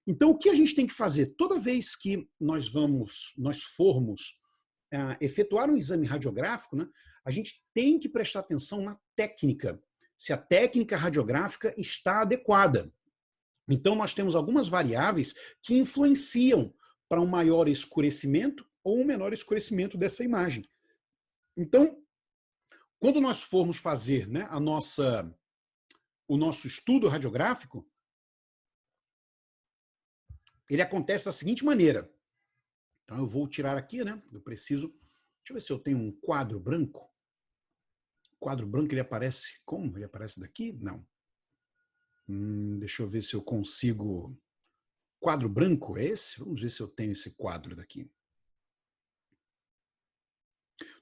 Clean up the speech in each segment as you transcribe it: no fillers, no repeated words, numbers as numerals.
Então, o que a gente tem que fazer? Toda vez que nós formos efetuar um exame radiográfico, né, a gente tem que prestar atenção na técnica, se a técnica radiográfica está adequada. Então, nós temos algumas variáveis que influenciam para um maior escurecimento ou um menor escurecimento dessa imagem. Então, quando nós formos fazer, né, o nosso estudo radiográfico, ele acontece da seguinte maneira. Então, eu vou tirar aqui, né? Eu preciso... Deixa eu ver se eu tenho um quadro branco. O quadro branco, ele aparece como? Ele aparece daqui? Não. Deixa eu ver se eu consigo... Quadro branco é esse? Vamos ver se eu tenho esse quadro daqui.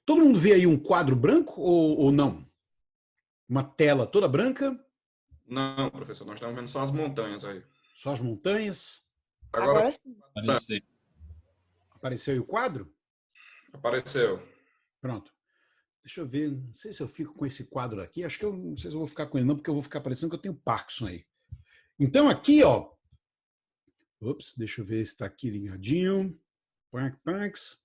Todo mundo vê aí um quadro branco ou não? Uma tela toda branca? Não, professor, nós estamos vendo só as montanhas aí. Só as montanhas? Agora sim. Apareceu aí o quadro? Apareceu. Pronto. Deixa eu ver, não sei se eu fico com esse quadro aqui, acho que eu não sei se eu vou ficar com ele não, porque eu vou ficar parecendo que eu tenho Parkinson aí. Então aqui, ó, deixa eu ver se está aqui ligadinho. Pax.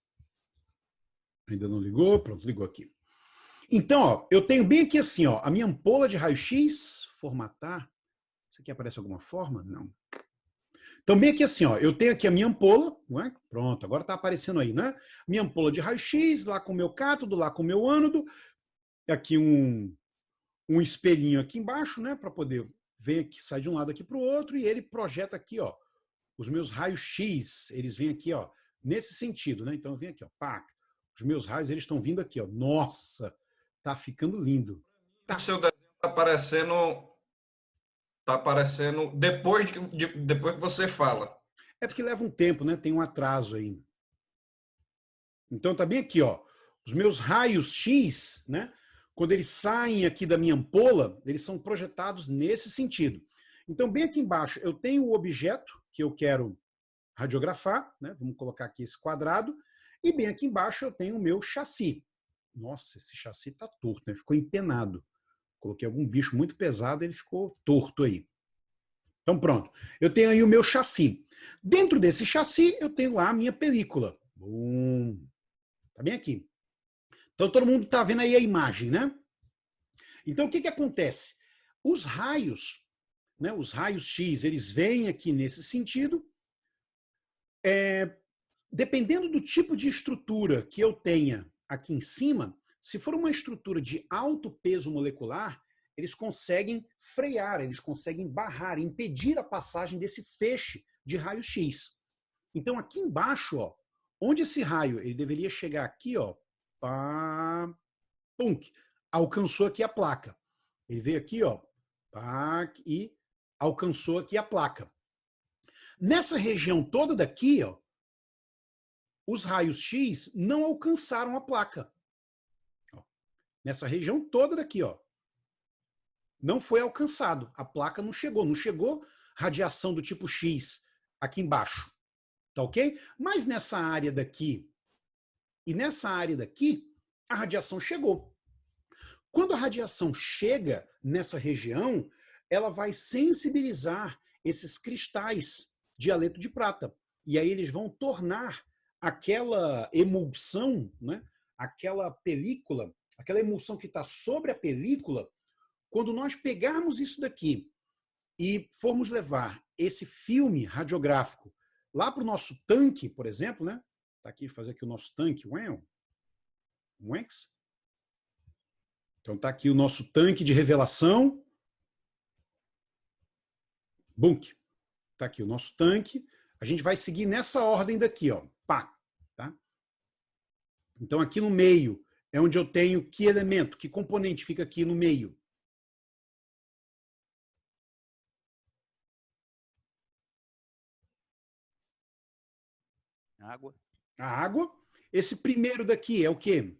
Ainda não ligou? Pronto, ligou aqui. Então, ó, eu tenho bem aqui assim, ó, a minha ampola de raio-x, formatar. Isso aqui aparece de alguma forma? Não. Então, bem aqui assim, ó, eu tenho aqui a minha ampola, não é? Pronto, agora está aparecendo aí, né? Minha ampola de raio-x, lá com o meu cátodo, lá com o meu ânodo. Aqui um espelhinho aqui embaixo, né? Para poder ver que sai de um lado aqui para o outro, e ele projeta aqui, ó, os meus raios-x, eles vêm aqui, ó, nesse sentido, né? Então, eu venho aqui, ó, pá, os meus raios, eles estão vindo aqui, ó. Nossa, tá ficando lindo. O seu desenho tá aparecendo depois depois que você fala. É porque leva um tempo, né? Tem um atraso aí. Então tá bem aqui, ó. Os meus raios X, né? Quando eles saem aqui da minha ampola, eles são projetados nesse sentido. Então, bem aqui embaixo, eu tenho o objeto que eu quero radiografar, né? Vamos colocar aqui esse quadrado. E bem aqui embaixo eu tenho o meu chassi. Nossa, esse chassi tá torto, né? Ficou empenado. Coloquei algum bicho muito pesado, ele ficou torto aí. Então pronto, eu tenho aí o meu chassi. Dentro desse chassi eu tenho lá a minha película. Tá bem aqui. Então todo mundo tá vendo aí a imagem, né? Então o que que acontece? Os raios, né, os raios X, eles vêm aqui nesse sentido. Dependendo do tipo de estrutura que eu tenha aqui em cima, se for uma estrutura de alto peso molecular, eles conseguem frear, eles conseguem barrar, impedir a passagem desse feixe de raio X. Então aqui embaixo, ó, onde esse raio ele deveria chegar aqui, ó, punk, alcançou aqui a placa. Ele veio aqui, ó, e alcançou aqui a placa. Nessa região toda daqui, ó, os raios X não alcançaram a placa. Ó, nessa região toda daqui, ó, não foi alcançado. A placa não chegou radiação do tipo X aqui embaixo. Tá ok? Mas nessa área daqui e nessa área daqui, a radiação chegou. Quando a radiação chega nessa região, ela vai sensibilizar esses cristais de haleto de prata. E aí eles vão tornar aquela emulsão, né? Aquela película, aquela emulsão que está sobre a película, quando nós pegarmos isso daqui e formos levar esse filme radiográfico lá para o nosso tanque, por exemplo, né? Tá aqui, fazer aqui o nosso tanque, então tá aqui o nosso tanque de revelação. Bunk. Tá aqui o nosso tanque. A gente vai seguir nessa ordem daqui, ó. Pá, tá? Então aqui no meio é onde eu tenho que elemento, que componente fica aqui no meio? Água. A água. Esse primeiro daqui é o quê?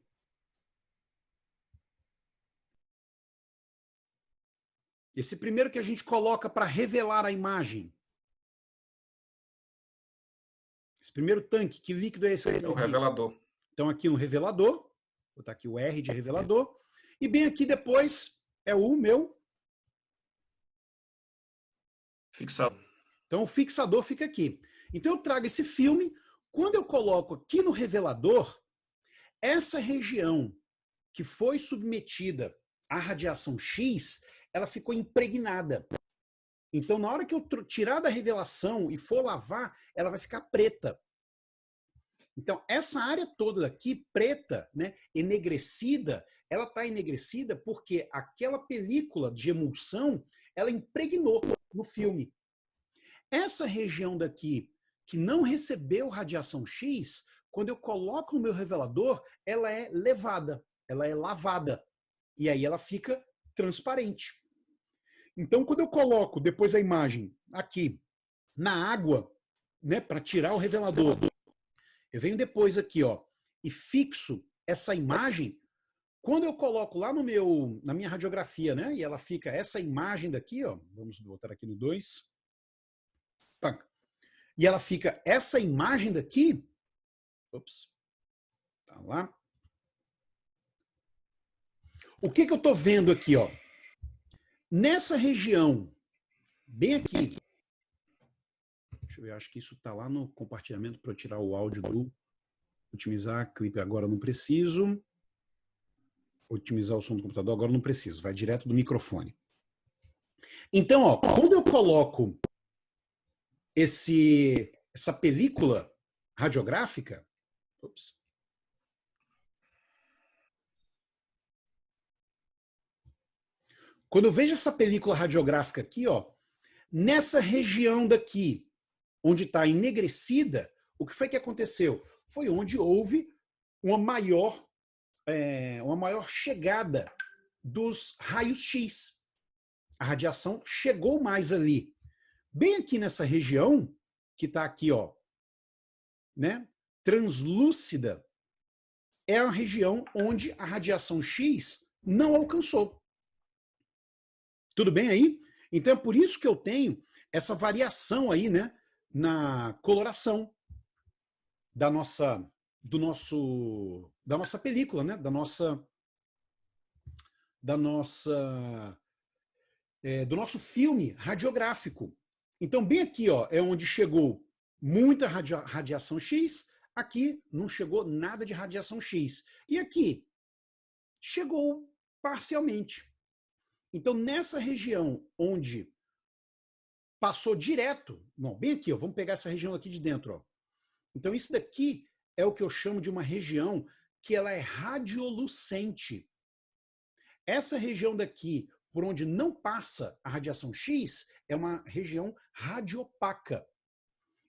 Esse primeiro que a gente coloca para revelar a imagem. Esse primeiro tanque, que líquido é esse aqui? É o revelador. Então aqui no revelador, vou botar aqui o R de revelador, e bem aqui depois é o meu fixador. Então o fixador fica aqui. Então eu trago esse filme, quando eu coloco aqui no revelador, essa região que foi submetida à radiação X, ela ficou impregnada. Então, na hora que eu tirar da revelação e for lavar, ela vai ficar preta. Então, essa área toda aqui, preta, né, enegrecida, ela está enegrecida porque aquela película de emulsão, ela impregnou no filme. Essa região daqui, que não recebeu radiação X, quando eu coloco no meu revelador, ela é levada, ela é lavada. E aí ela fica transparente. Então, quando eu coloco depois a imagem aqui na água, né, para tirar o revelador, eu venho depois aqui, ó, e fixo essa imagem. Quando eu coloco lá na minha radiografia, né, e ela fica essa imagem daqui, ó, vamos botar aqui no 2. E ela fica essa imagem daqui, ops, tá lá. O que eu estou vendo aqui, ó? Nessa região, bem aqui, deixa eu ver, acho que isso está lá no compartilhamento para eu tirar o áudio do otimizar clipe agora não preciso. Otimizar o som do computador agora não preciso, vai direto do microfone. Então, ó, quando eu coloco essa película radiográfica, ops, quando eu vejo essa película radiográfica aqui, ó, nessa região daqui, onde está enegrecida, o que foi que aconteceu? Foi onde houve uma maior chegada dos raios X. A radiação chegou mais ali. Bem aqui nessa região, que está aqui, ó, né, translúcida, é a região onde a radiação X não alcançou. Tudo bem aí? Então é por isso que eu tenho essa variação aí, né, na coloração da nossa película, né, do nosso filme radiográfico. Então bem aqui, ó, é onde chegou muita radiação X, aqui não chegou nada de radiação X. E aqui chegou parcialmente. Então, nessa região onde passou direto, não, bem aqui, ó, vamos pegar essa região aqui de dentro. Ó. Então, isso daqui é o que eu chamo de uma região que ela é radiolucente. Essa região daqui, por onde não passa a radiação X, é uma região radiopaca.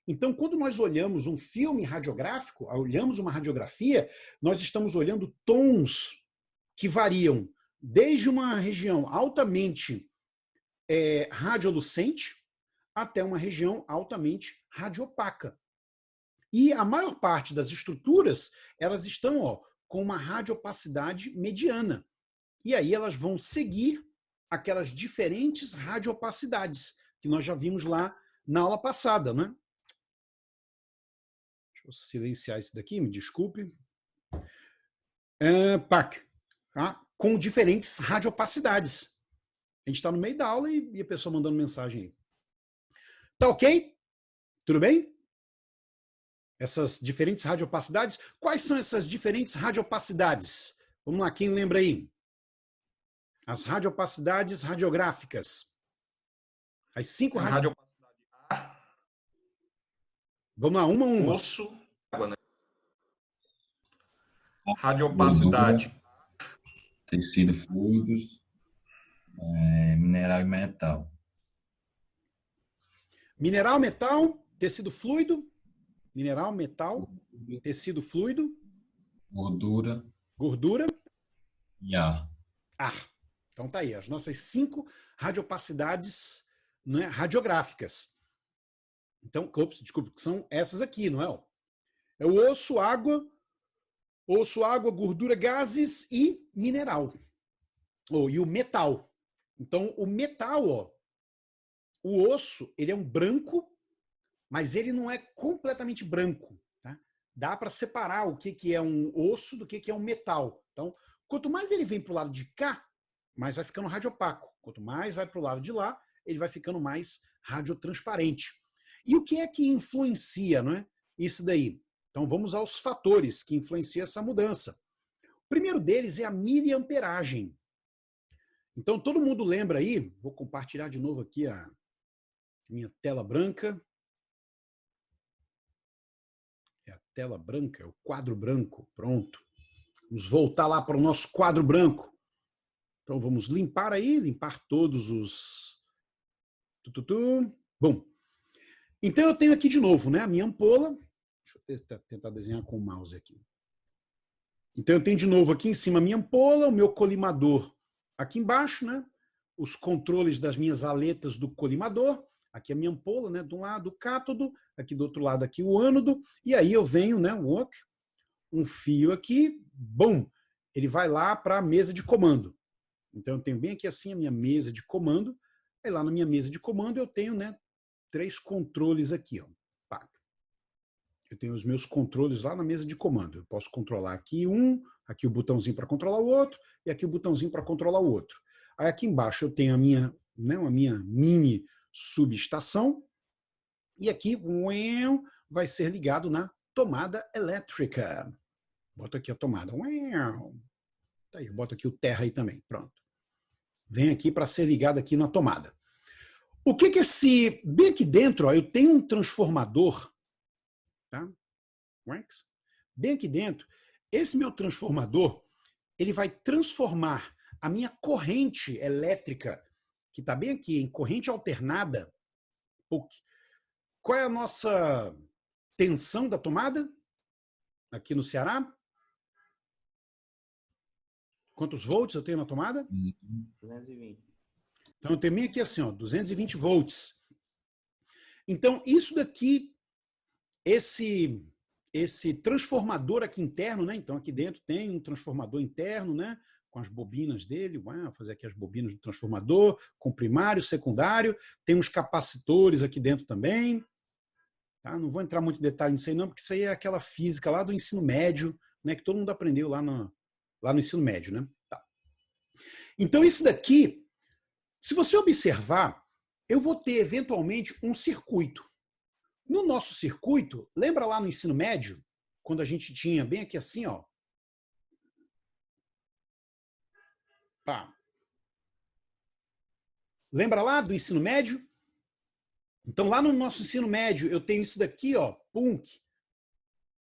Então, quando nós olhamos um filme radiográfico, olhamos uma radiografia, nós estamos olhando tons que variam desde uma região altamente radiolucente até uma região altamente radiopaca. E a maior parte das estruturas, elas estão, ó, com uma radiopacidade mediana. E aí elas vão seguir aquelas diferentes radiopacidades que nós já vimos lá na aula passada, né? Deixa eu silenciar esse daqui, me desculpe. PAC, tá? Com diferentes radiopacidades. A gente está no meio da aula e a pessoa mandando mensagem aí. Tá ok? Tudo bem? Essas diferentes radiopacidades. Quais são essas diferentes radiopacidades? Vamos lá, quem lembra aí? As radiopacidades radiográficas. As 5 radiopacidade A. Vamos lá, uma. Osso, água, né? Radiopacidade. Tecido fluidos, mineral e metal. Mineral, metal, tecido fluido. Mineral, metal, tecido fluido. Gordura. E ar. Ar. Então tá aí, as nossas 5 radiopacidades, né, radiográficas. Então, desculpa, são essas aqui, não é? É o osso, água, gordura, gases e mineral. E o metal. Então, o metal, ó, o osso, ele é um branco, mas ele não é completamente branco. Tá? Dá para separar o que é um osso do que é um metal. Então, quanto mais ele vem para o lado de cá, mais vai ficando radiopaco. Quanto mais vai para o lado de lá, ele vai ficando mais radiotransparente. E o que é que influencia, não é? Isso daí. Então vamos aos fatores que influenciam essa mudança. O primeiro deles é a miliamperagem. Então todo mundo lembra aí, vou compartilhar de novo aqui a minha tela branca. É a tela branca, é o quadro branco, pronto. Vamos voltar lá para o nosso quadro branco. Então vamos limpar aí, limpar todos os... Bom, então eu tenho aqui de novo, né, a minha ampola. Deixa eu tentar desenhar com o mouse aqui. Então eu tenho de novo aqui em cima a minha ampola, o meu colimador aqui embaixo, né? Os controles das minhas aletas do colimador. Aqui a minha ampola, né? De um lado o cátodo, aqui do outro lado aqui o ânodo. E aí eu venho, né? Um fio aqui, bom, ele vai lá para a mesa de comando. Então eu tenho bem aqui assim a minha mesa de comando. Aí lá na minha mesa de comando eu tenho, né? 3 controles aqui, ó. Eu tenho os meus controles lá na mesa de comando. Eu posso controlar aqui aqui o botãozinho para controlar o outro, e aqui o botãozinho para controlar o outro. Aí aqui embaixo eu tenho a minha mini subestação, e aqui vai ser ligado na tomada elétrica. Boto aqui a tomada. Tá aí, eu boto aqui o terra aí também. Pronto. Vem aqui para ser ligado aqui na tomada. O que que esse... Bem aqui dentro, ó, eu tenho um transformador. Tá? Bem aqui dentro, esse meu transformador, ele vai transformar a minha corrente elétrica, que está bem aqui, em corrente alternada. Qual é a nossa tensão da tomada aqui no Ceará? Quantos volts eu tenho na tomada? 220. Então eu tenho bem aqui assim, ó, 220 volts. Então isso daqui, esse transformador aqui interno, né? Então aqui dentro tem um transformador interno, né? Com as bobinas dele, vou fazer aqui as bobinas do transformador, com primário, secundário, tem uns capacitores aqui dentro também. Tá? Não vou entrar muito em detalhe nisso aí não, porque isso aí é aquela física lá do ensino médio, né? Que todo mundo aprendeu lá no ensino médio, né? Tá. Então isso daqui, se você observar, eu vou ter eventualmente um circuito. No nosso circuito, lembra lá no ensino médio, quando a gente tinha bem aqui assim, ó. Tá. Lembra lá do ensino médio? Então lá no nosso ensino médio eu tenho isso daqui, ó, PUNC,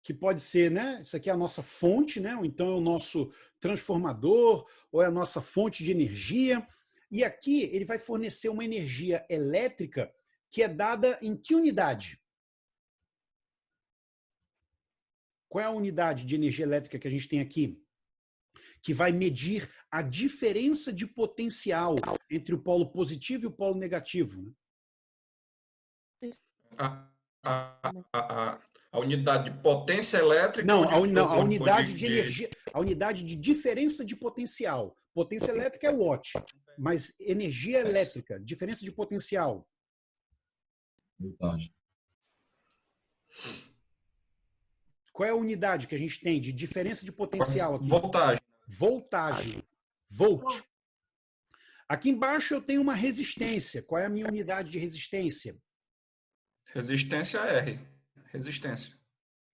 que pode ser, né? Isso aqui é a nossa fonte, né? Ou então é o nosso transformador, ou é a nossa fonte de energia. E aqui ele vai fornecer uma energia elétrica que é dada em que unidade? Qual é a unidade de energia elétrica que a gente tem aqui? Que vai medir a diferença de potencial entre o polo positivo e o polo negativo. A unidade de potência elétrica? Não, a unidade de energia, a unidade de diferença de potencial. Potência elétrica é watt, mas energia elétrica, diferença de potencial. Voltagem. Qual é a unidade que a gente tem de diferença de potencial aqui? Voltagem. Voltagem. Volt. Aqui embaixo eu tenho uma resistência. Qual é a minha unidade de resistência? Resistência R. Resistência.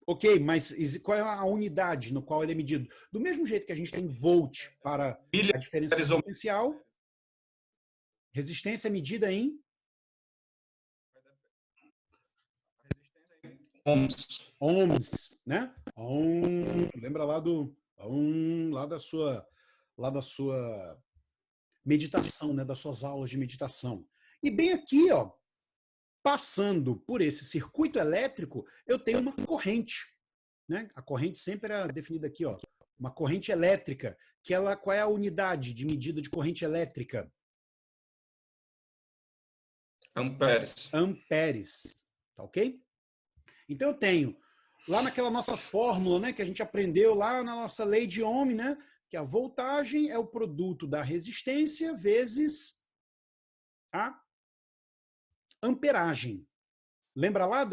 Ok, mas qual é a unidade no qual ele é medido? Do mesmo jeito que a gente tem volt para a diferença de potencial, resistência é medida em Ohms. ohms, né? Lembra lá da sua meditação, né? Das suas aulas de meditação. E bem aqui, ó, passando por esse circuito elétrico, eu tenho uma corrente, né? A corrente sempre é definida aqui, ó, uma corrente elétrica, que qual é a unidade de medida de corrente elétrica? Amperes. Amperes, tá ok? Então eu tenho lá naquela nossa fórmula, né, que a gente aprendeu lá na nossa lei de Ohm, né, que a voltagem é o produto da resistência vezes a amperagem. Lembra lá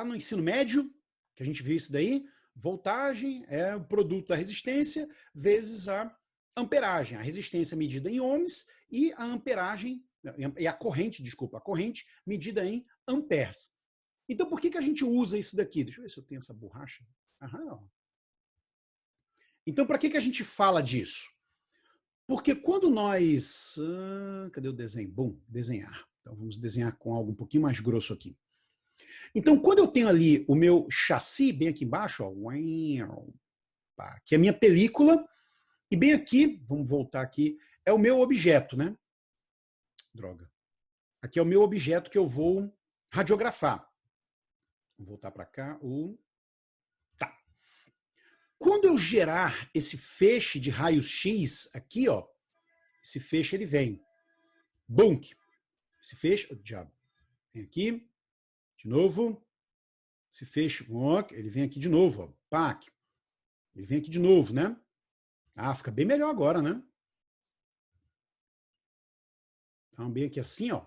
no ensino médio, que a gente viu isso daí? Voltagem é o produto da resistência vezes a amperagem. A resistência medida em ohms e a amperagem E a corrente, desculpa, a corrente medida em amperes. Então, por que a gente usa isso daqui? Deixa eu ver se eu tenho essa borracha. Aham. Então, para que a gente fala disso? Porque quando nós... cadê o desenho? Bom, desenhar. Então, vamos desenhar com algo um pouquinho mais grosso aqui. Então, quando eu tenho ali o meu chassi, bem aqui embaixo, ó, que é a minha película, e bem aqui, vamos voltar aqui, é o meu objeto, né? Droga. Aqui é o meu objeto que eu vou radiografar. Vou voltar para cá. Tá. Quando eu gerar esse feixe de raios X aqui, ó, esse feixe ele vem. Bunk. Esse feixe, diabo. Vem aqui. De novo. Esse feixe, ele vem aqui de novo, ó. Pac. Ele vem aqui de novo, né? Ah, fica bem melhor agora, né? Então, bem aqui assim, ó.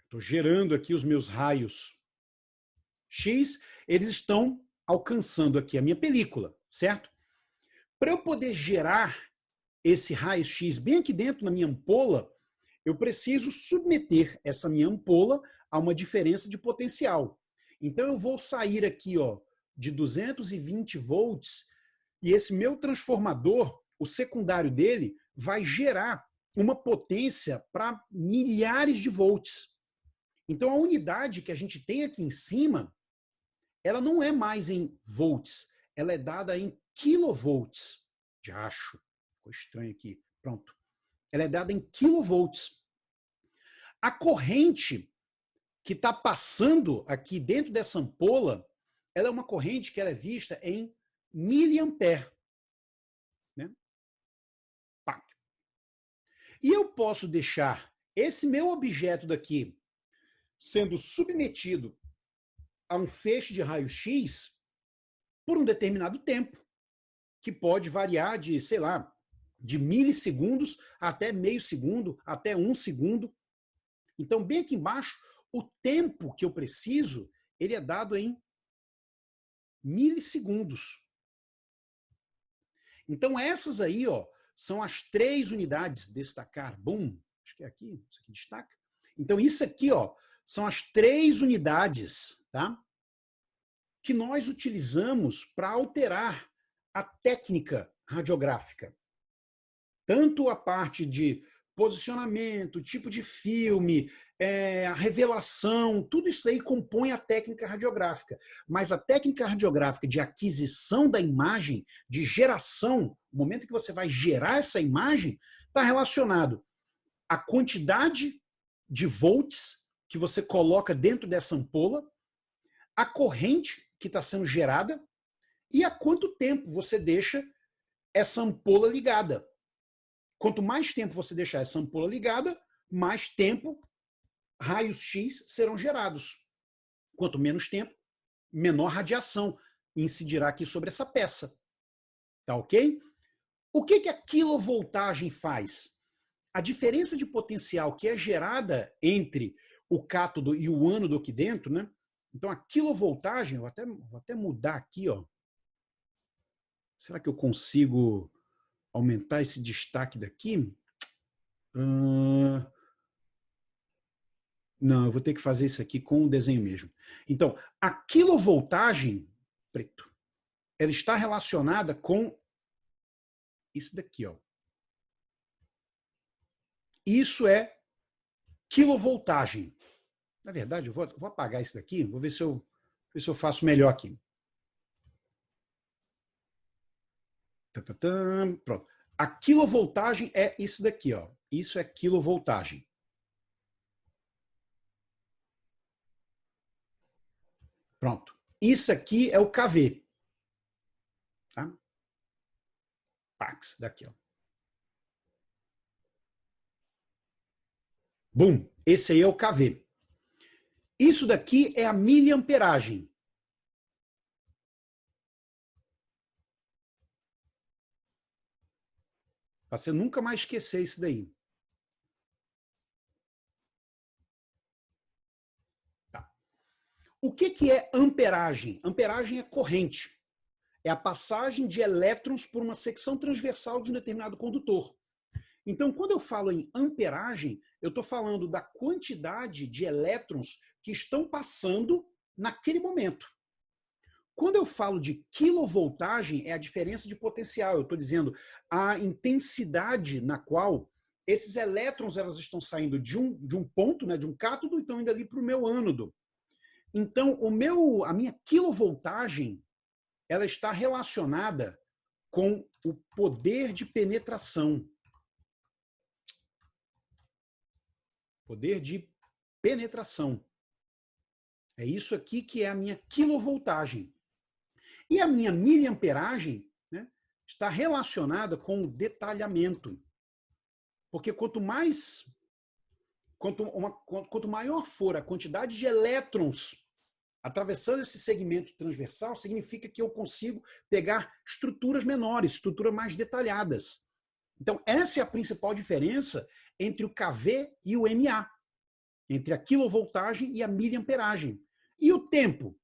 Estou gerando aqui os meus raios X, eles estão alcançando aqui a minha película, certo? Para eu poder gerar esse raio X bem aqui dentro na minha ampola, eu preciso submeter essa minha ampola a uma diferença de potencial. Então eu vou sair aqui, ó, de 220 volts e esse meu transformador, o secundário dele, vai gerar uma potência para milhares de volts. Então a unidade que a gente tem aqui em cima, ela não é mais em volts, ela é dada em quilovolts. De acho, ficou estranho aqui. Pronto. Ela é dada em quilovolts. A corrente que está passando aqui dentro dessa ampola, ela é uma corrente que ela é vista em miliampere. Né? E eu posso deixar esse meu objeto daqui sendo submetido a um feixe de raio-x por um determinado tempo, que pode variar de, sei lá, de milissegundos até meio segundo, até 1 segundo. Então, bem aqui embaixo, o tempo que eu preciso, ele é dado em milissegundos. Então, essas aí, ó, são as 3 unidades, destacar, boom, acho que é aqui, isso aqui destaca. Então, isso aqui, ó, são as 3 unidades, tá? Que nós utilizamos para alterar a técnica radiográfica. Tanto a parte de posicionamento, tipo de filme, a revelação, tudo isso aí compõe a técnica radiográfica. Mas a técnica radiográfica de aquisição da imagem, de geração, o momento que você vai gerar essa imagem, está relacionado à quantidade de volts que você coloca dentro dessa ampola, a corrente que está sendo gerada e há quanto tempo você deixa essa ampola ligada. Quanto mais tempo você deixar essa ampola ligada, mais tempo raios X serão gerados. Quanto menos tempo, menor radiação incidirá aqui sobre essa peça. Tá ok? O que a quilovoltagem faz? A diferença de potencial que é gerada entre o cátodo e o ânodo aqui dentro, né? Então, a quilovoltagem, vou até mudar aqui, ó. Será que eu consigo aumentar esse destaque daqui? Não, eu vou ter que fazer isso aqui com o desenho mesmo. Então, a quilovoltagem, preto, ela está relacionada com isso daqui, ó. Isso é quilovoltagem. Na verdade, eu vou apagar isso daqui, vou ver se eu faço melhor aqui. Pronto. A quilovoltagem é isso daqui, ó. Isso é quilovoltagem. Pronto. Isso aqui é o kV. Tá? Pax, daqui, ó. Bum, esse aí é o kV. Isso daqui é a miliamperagem. Para você nunca mais esquecer isso daí. Tá. O que é amperagem? Amperagem é corrente. É a passagem de elétrons por uma secção transversal de um determinado condutor. Então, quando eu falo em amperagem, eu estou falando da quantidade de elétrons que estão passando naquele momento. Quando eu falo de quilovoltagem, é a diferença de potencial. Eu estou dizendo a intensidade na qual esses elétrons elas estão saindo de um ponto, né, de um cátodo, e estão indo ali para o meu ânodo. Então, a minha quilovoltagem ela está relacionada com o poder de penetração. Poder de penetração. É isso aqui que é a minha quilovoltagem. E a minha miliamperagem, né, está relacionada com o detalhamento. Porque quanto maior for a quantidade de elétrons atravessando esse segmento transversal, significa que eu consigo pegar estruturas menores, estruturas mais detalhadas. Então, essa é a principal diferença entre o kV e o mA, entre a quilovoltagem e a miliamperagem. E o tempo?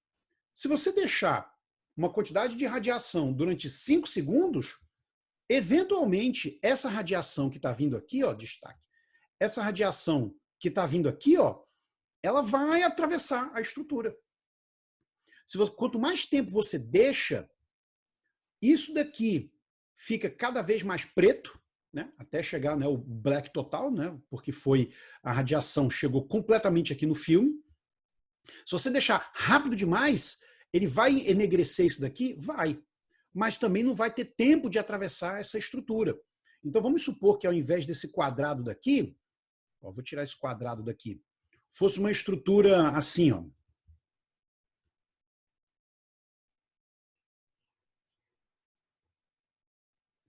Se você deixar uma quantidade de radiação durante 5 segundos, eventualmente, essa radiação que está vindo aqui, ó, destaque, essa radiação que está vindo aqui, ó, ela vai atravessar a estrutura. Quanto mais tempo você deixa, isso daqui fica cada vez mais preto, né, até chegar, né, o black total, né, porque a radiação chegou completamente aqui no filme. Se você deixar rápido demais, ele vai enegrecer isso daqui? Vai. Mas também não vai ter tempo de atravessar essa estrutura. Então vamos supor que ao invés desse quadrado daqui, ó, vou tirar esse quadrado daqui, fosse uma estrutura assim, ó.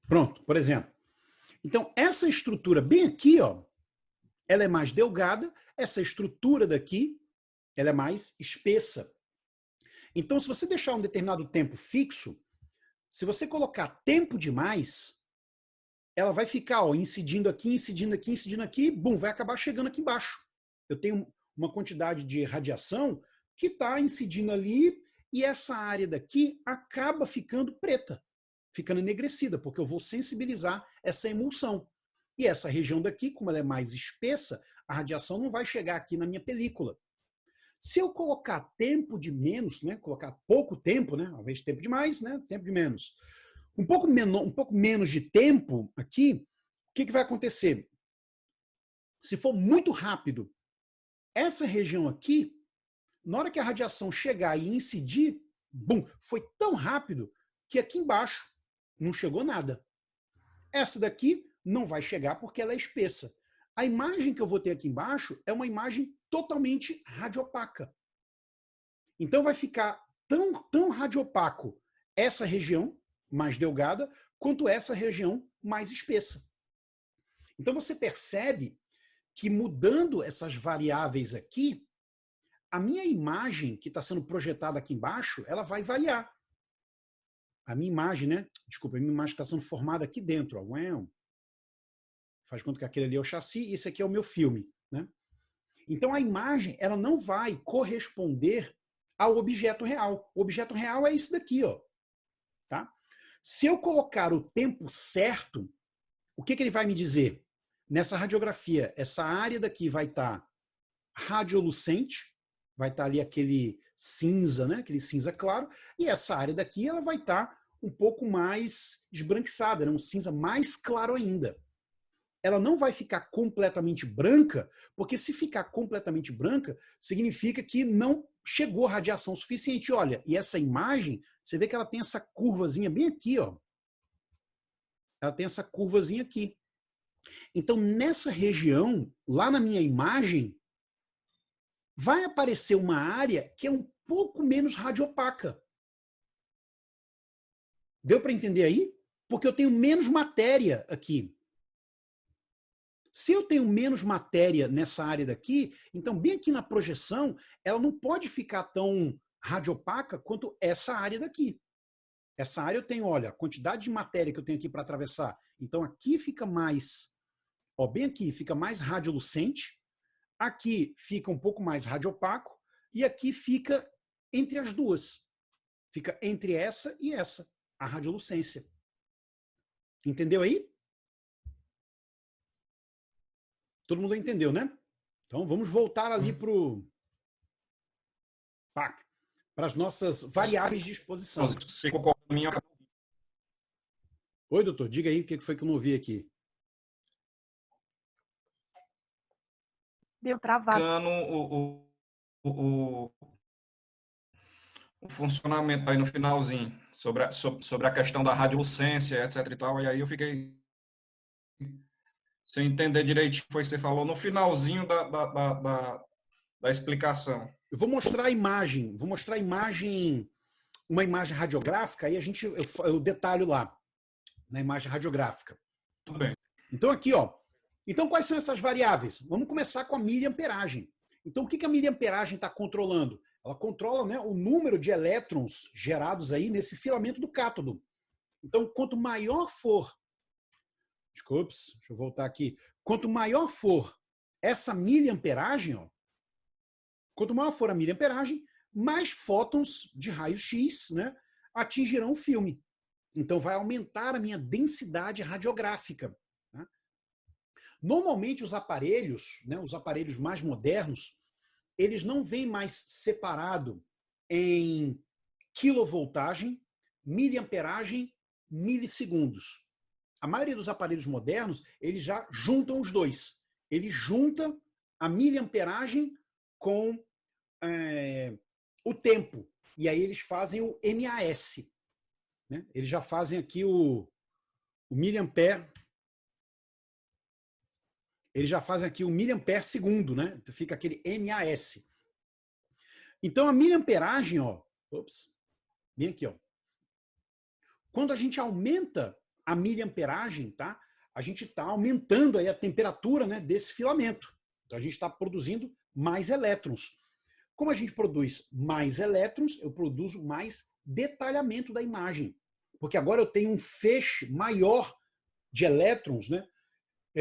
Pronto, por exemplo. Então essa estrutura bem aqui, ó, ela é mais delgada, essa estrutura daqui, ela é mais espessa. Então, se você deixar um determinado tempo fixo, se você colocar tempo demais, ela vai ficar, ó, incidindo aqui, incidindo aqui, incidindo aqui, bum, vai acabar chegando aqui embaixo. Eu tenho uma quantidade de radiação que está incidindo ali e essa área daqui acaba ficando preta, ficando enegrecida, porque eu vou sensibilizar essa emulsão. E essa região daqui, como ela é mais espessa, a radiação não vai chegar aqui na minha película. Se eu colocar tempo de menos, né, colocar pouco tempo, né, ao invés de tempo de mais, né, tempo de menos, um pouco menos de tempo aqui, o que vai acontecer? Se for muito rápido, essa região aqui, na hora que a radiação chegar e incidir, bum, foi tão rápido que aqui embaixo não chegou nada. Essa daqui não vai chegar porque ela é espessa. A imagem que eu vou ter aqui embaixo é uma imagem totalmente radiopaca. Então vai ficar tão radiopaco essa região mais delgada quanto essa região mais espessa. Então você percebe que mudando essas variáveis aqui, a minha imagem que está sendo projetada aqui embaixo, ela vai variar. A minha imagem, né? Desculpa, a minha imagem está sendo formada aqui dentro. Ó. Faz conta que aquele ali é o chassi e esse aqui é o meu filme, né? Então a imagem ela não vai corresponder ao objeto real. O objeto real é isso daqui, ó. Tá? Se eu colocar o tempo certo, o que ele vai me dizer? Nessa radiografia, essa área daqui vai estar radiolucente, vai estar ali aquele cinza, né? Aquele cinza claro, e essa área daqui ela vai estar um pouco mais esbranquiçada, né? Um cinza mais claro ainda. Ela não vai ficar completamente branca, porque se ficar completamente branca, significa que não chegou radiação suficiente. Olha, e essa imagem, você vê que ela tem essa curvazinha bem aqui, ó. Ela tem essa curvazinha aqui. Então, nessa região, lá na minha imagem, vai aparecer uma área que é um pouco menos radiopaca. Deu para entender aí? Porque eu tenho menos matéria aqui. Se eu tenho menos matéria nessa área daqui, então bem aqui na projeção, ela não pode ficar tão radiopaca quanto essa área daqui. Essa área eu tenho, olha, a quantidade de matéria que eu tenho aqui para atravessar. Então aqui fica mais, ó, bem aqui fica mais radiolucente, aqui fica um pouco mais radiopaco e aqui fica entre as duas. Fica entre essa e essa, a radiolucência. Entendeu aí? Todo mundo entendeu, né? Então vamos voltar ali para as nossas variáveis de exposição. Se concorda com a minha... Oi, doutor, diga aí o que foi que eu não ouvi aqui. Deu travado. O funcionamento aí no finalzinho, sobre a questão da radiolucência, etc e tal, e aí eu fiquei sem entender direitinho o que foi que você falou no finalzinho da explicação. Eu vou mostrar a imagem, uma imagem radiográfica, aí eu detalho lá, na imagem radiográfica. Tudo bem. Então aqui, ó. Então quais são essas variáveis? Vamos começar com a miliamperagem. Então o que a miliamperagem está controlando? Ela controla, né, o número de elétrons gerados aí nesse filamento do cátodo. Então quanto maior for... Desculpe, deixa eu voltar aqui. Quanto maior for essa miliamperagem, ó, quanto maior for a miliamperagem, mais fótons de raio-x, né, atingirão o filme. Então vai aumentar a minha densidade radiográfica. Tá? Normalmente os aparelhos, né, os aparelhos mais modernos, eles não vêm mais separado em quilovoltagem, miliamperagem, milissegundos. A maioria dos aparelhos modernos, eles já juntam os dois. Ele junta a miliamperagem com o tempo. E aí eles fazem o MAS. Né? Eles já fazem aqui o miliampere. Eles já fazem aqui o miliampere segundo, né? Fica aquele MAS. Então a miliamperagem, ó, bem aqui, ó. Quando a gente aumenta a miliamperagem, tá? A gente está aumentando aí a temperatura, né, desse filamento. Então a gente está produzindo mais elétrons. Como a gente produz mais elétrons, eu produzo mais detalhamento da imagem. Porque agora eu tenho um feixe maior de elétrons, né?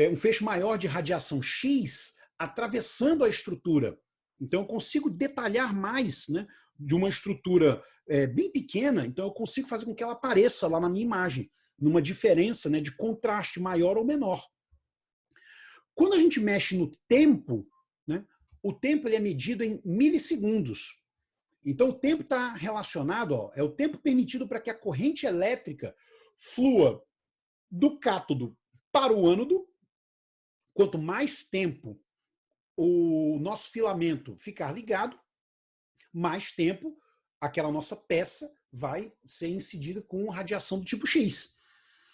Um feixe maior de radiação X atravessando a estrutura. Então eu consigo detalhar mais, né, de uma estrutura bem pequena, então eu consigo fazer com que ela apareça lá na minha imagem, numa diferença, né, de contraste maior ou menor. Quando a gente mexe no tempo, né, o tempo ele é medido em milissegundos. Então o tempo está relacionado, ó, é o tempo permitido para que a corrente elétrica flua do cátodo para o ânodo. Quanto mais tempo o nosso filamento ficar ligado, mais tempo aquela nossa peça vai ser incidida com radiação do tipo X.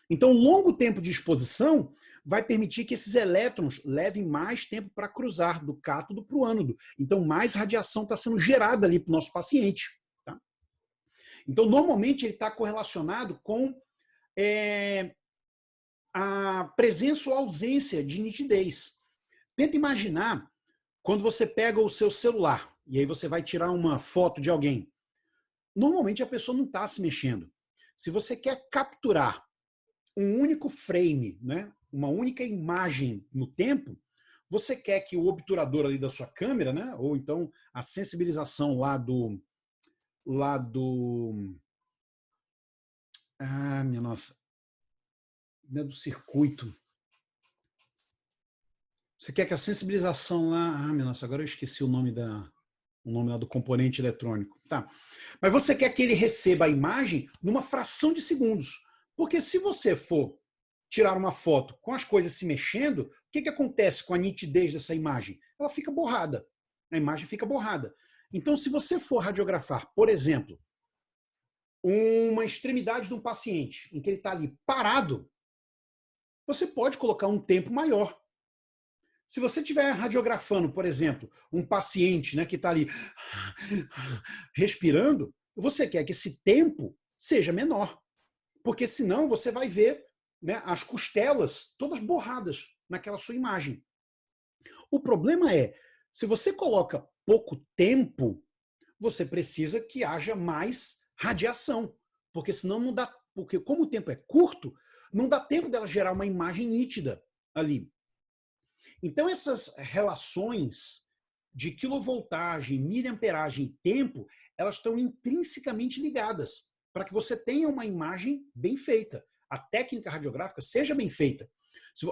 Então, longo tempo de exposição vai permitir que esses elétrons levem mais tempo para cruzar do cátodo para o ânodo. Então, mais radiação está sendo gerada ali para o nosso paciente. Tá? Então, normalmente, ele está correlacionado com a presença ou ausência de nitidez. Tenta imaginar quando você pega o seu celular e aí você vai tirar uma foto de alguém. Normalmente, a pessoa não está se mexendo. Se você quer capturar um único frame, né, uma única imagem no tempo, você quer que o obturador ali da sua câmera, né, ou então a sensibilização minha nossa, né, do circuito. Você quer que a sensibilização lá, minha nossa, agora eu esqueci o nome lá do componente eletrônico. Tá. Mas você quer que ele receba a imagem numa fração de segundos. Porque se você for tirar uma foto com as coisas se mexendo, o que acontece com a nitidez dessa imagem? Ela fica borrada. A imagem fica borrada. Então, se você for radiografar, por exemplo, uma extremidade de um paciente, em que ele está ali parado, você pode colocar um tempo maior. Se você estiver radiografando, por exemplo, um paciente, né, que está ali respirando, você quer que esse tempo seja menor. Porque senão você vai ver, né, as costelas todas borradas naquela sua imagem. O problema é, se você coloca pouco tempo, você precisa que haja mais radiação. Porque senão não dá. Porque como o tempo é curto, não dá tempo dela gerar uma imagem nítida ali. Então essas relações de quilovoltagem, miliamperagem e tempo, elas estão intrinsecamente ligadas, para que você tenha uma imagem bem feita. A técnica radiográfica seja bem feita.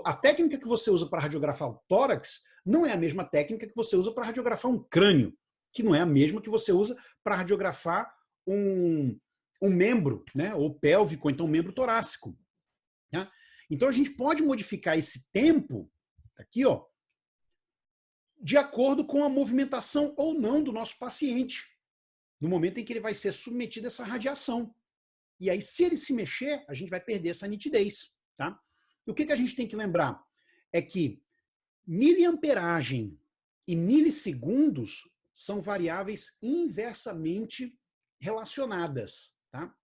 A técnica que você usa para radiografar o tórax não é a mesma técnica que você usa para radiografar um crânio, que não é a mesma que você usa para radiografar um membro, né, ou pélvico, ou então um membro torácico. Né? Então a gente pode modificar esse tempo, aqui, ó, de acordo com a movimentação ou não do nosso paciente, no momento em que ele vai ser submetido a essa radiação. E aí, se ele se mexer, a gente vai perder essa nitidez. Tá? E o que a gente tem que lembrar? É que miliamperagem e milissegundos são variáveis inversamente relacionadas. Tá?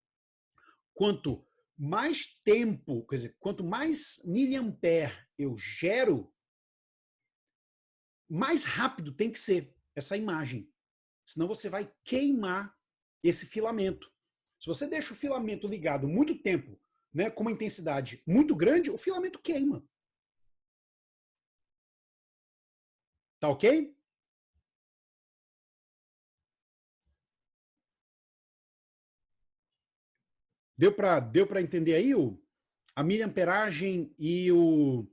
Quanto mais tempo, quer dizer, quanto mais miliampere eu gero, mais rápido tem que ser essa imagem. Senão você vai queimar esse filamento. Se você deixa o filamento ligado muito tempo, né, com uma intensidade muito grande, o filamento queima. Tá ok? Deu para entender aí a miliamperagem e o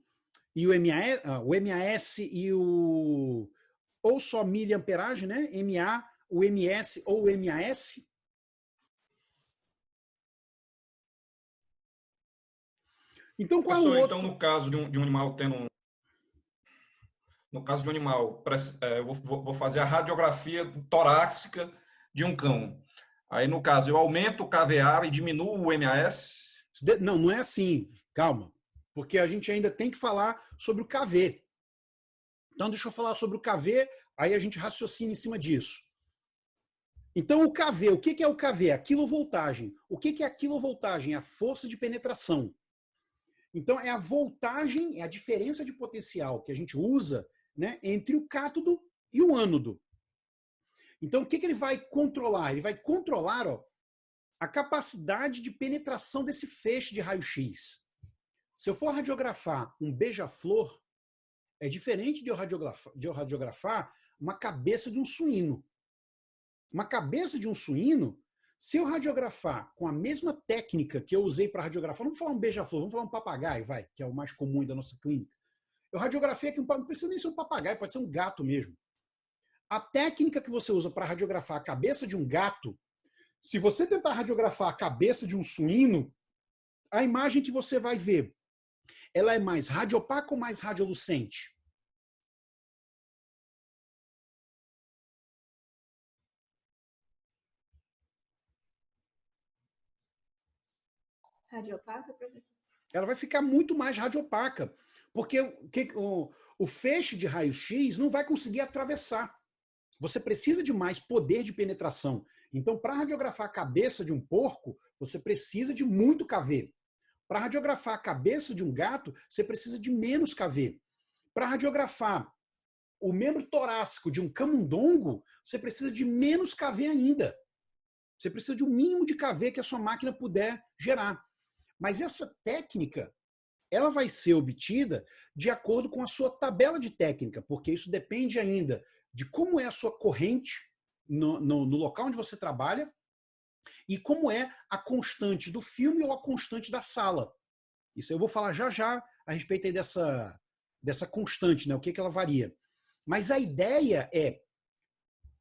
MAS e o ou só miliamperagem, né? MA, o MS ou o MAS? Então, qual é o outro? Então, no caso de um animal tendo no caso de um animal, eu vou fazer a radiografia torácica de um cão. Aí, no caso, eu aumento o KVA e diminuo o MAS? Não, não é assim. Calma. Porque a gente ainda tem que falar sobre o KV. Então, deixa eu falar sobre o KV, aí a gente raciocina em cima disso. Então, o KV, o que é o KV? A quilovoltagem. O que é a quilovoltagem? É a força de penetração. Então, é a voltagem, é a diferença de potencial que a gente usa, né, entre o cátodo e o ânodo. Então, o que ele vai controlar? Ele vai controlar, ó, a capacidade de penetração desse feixe de raio-x. Se eu for radiografar um beija-flor, é diferente de eu radiografar uma cabeça de um suíno. Uma cabeça de um suíno, se eu radiografar com a mesma técnica que eu usei para radiografar, não vamos falar um beija-flor, vamos falar um papagaio, vai, que é o mais comum da nossa clínica. Eu radiografei aqui, não precisa nem ser um papagaio, pode ser um gato mesmo. A técnica que você usa para radiografar a cabeça de um gato, se você tentar radiografar a cabeça de um suíno, a imagem que você vai ver, ela é mais radiopaca ou mais radiolucente? Radiopaca, professor? Ela vai ficar muito mais radiopaca, porque o feixe de raio-x não vai conseguir atravessar. Você precisa de mais poder de penetração. Então, para radiografar a cabeça de um porco, você precisa de muito KV. Para radiografar a cabeça de um gato, você precisa de menos KV. Para radiografar o membro torácico de um camundongo, você precisa de menos KV ainda. Você precisa de um mínimo de KV que a sua máquina puder gerar. Mas essa técnica, ela vai ser obtida de acordo com a sua tabela de técnica, porque isso depende ainda de como é a sua corrente no local onde você trabalha e como é a constante do filme ou a constante da sala. Isso eu vou falar já já a respeito aí dessa constante, né? O que ela varia. Mas a ideia é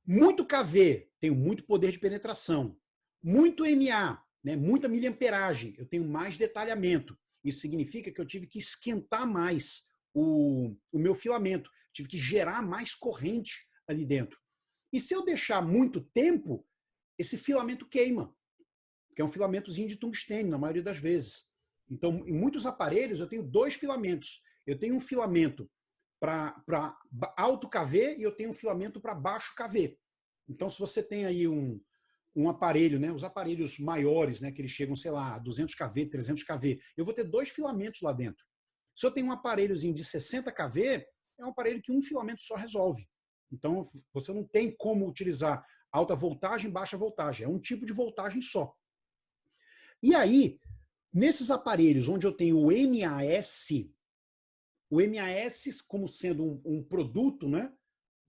muito KV, tenho muito poder de penetração. Muito MA, né? Muita miliamperagem, eu tenho mais detalhamento. Isso significa que eu tive que esquentar mais o meu filamento, tive que gerar mais corrente ali dentro. E se eu deixar muito tempo, esse filamento queima, que é um filamentozinho de tungstênio, na maioria das vezes. Então, em muitos aparelhos, eu tenho dois filamentos. Eu tenho um filamento para alto KV e eu tenho um filamento para baixo KV. Então, se você tem aí um aparelho, né, os aparelhos maiores, né, que eles chegam, sei lá, a 200 kV, 300 kV, eu vou ter dois filamentos lá dentro. Se eu tenho um aparelhozinho de 60 kV, é um aparelho que um filamento só resolve. Então, você não tem como utilizar alta voltagem, baixa voltagem. É um tipo de voltagem só. E aí, nesses aparelhos onde eu tenho o MAS como sendo um produto, né,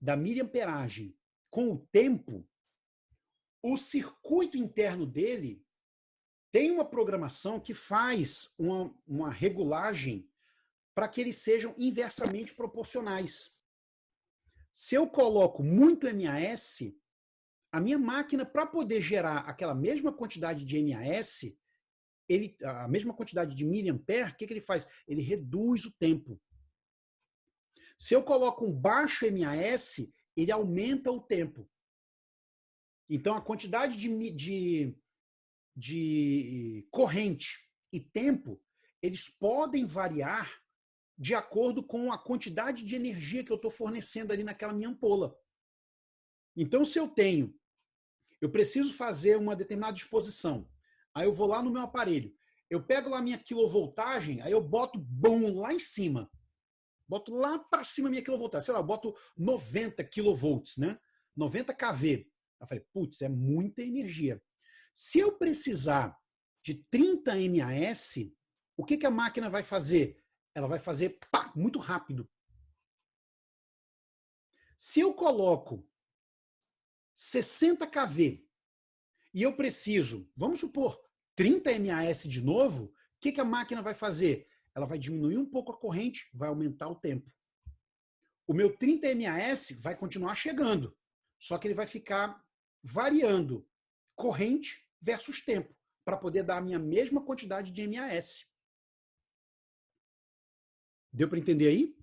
da miliamperagem, com o tempo, o circuito interno dele tem uma programação que faz uma regulagem para que eles sejam inversamente proporcionais. Se eu coloco muito MAS, a minha máquina, para poder gerar aquela mesma quantidade de MAS, a mesma quantidade de miliampere, o que ele faz? Ele reduz o tempo. Se eu coloco um baixo MAS, ele aumenta o tempo. Então, a quantidade de corrente e tempo, eles podem variar de acordo com a quantidade de energia que eu estou fornecendo ali naquela minha ampola. Então, se eu preciso fazer uma determinada exposição, aí eu vou lá no meu aparelho, eu pego lá minha quilovoltagem, aí eu boto lá em cima. Boto lá para cima a minha quilovoltagem. Sei lá, eu boto 90 kilovolts, né? 90 kV. Eu falei, putz, é muita energia. Se eu precisar de 30 MAS, o que a máquina vai fazer? Ela vai fazer muito rápido. Se eu coloco 60 kV e eu preciso, vamos supor, 30 MAS de novo, o que a máquina vai fazer? Ela vai diminuir um pouco a corrente, vai aumentar o tempo. O meu 30 MAS vai continuar chegando, só que ele vai ficar variando corrente versus tempo, para poder dar a minha mesma quantidade de MAS. Deu para entender aí?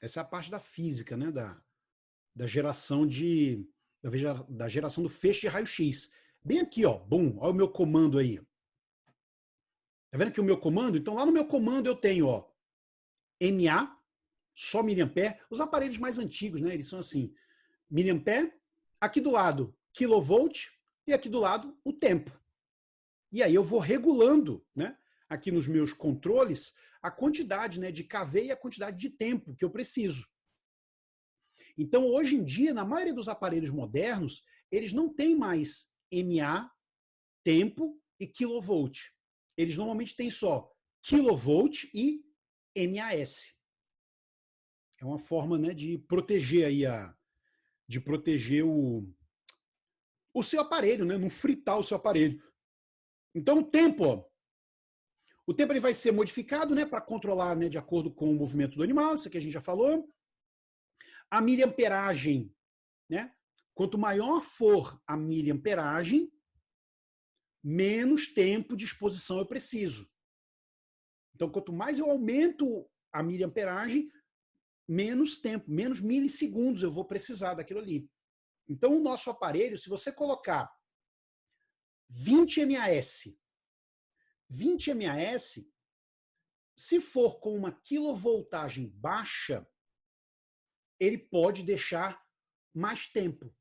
Essa é a parte da física, né? Da geração da geração do feixe de raio-x. Bem aqui, ó, bum, olha o meu comando aí. Tá vendo aqui o meu comando? Então lá no meu comando eu tenho, ó, MA, só miliampere. Os aparelhos mais antigos, né? Eles são assim, miliampere, aqui do lado kilovolt e aqui do lado o tempo. E aí eu vou regulando, né, aqui nos meus controles, a quantidade, né, de kV e a quantidade de tempo que eu preciso. Então, hoje em dia, na maioria dos aparelhos modernos, eles não têm mais MA, tempo e kilovolt. Eles normalmente têm só kilovolt e MAS. É uma forma, né, de proteger aí o seu aparelho, né, não fritar o seu aparelho. Então, o tempo ele vai ser modificado, né, para controlar, né, de acordo com o movimento do animal, isso aqui a gente já falou. A miliamperagem, né? Quanto maior for a miliamperagem, menos tempo de exposição eu preciso. Então, quanto mais eu aumento a miliamperagem, menos tempo, menos milissegundos eu vou precisar daquilo ali. Então, o nosso aparelho, se você colocar 20 MAS, se for com uma quilovoltagem baixa, ele pode deixar mais tempo.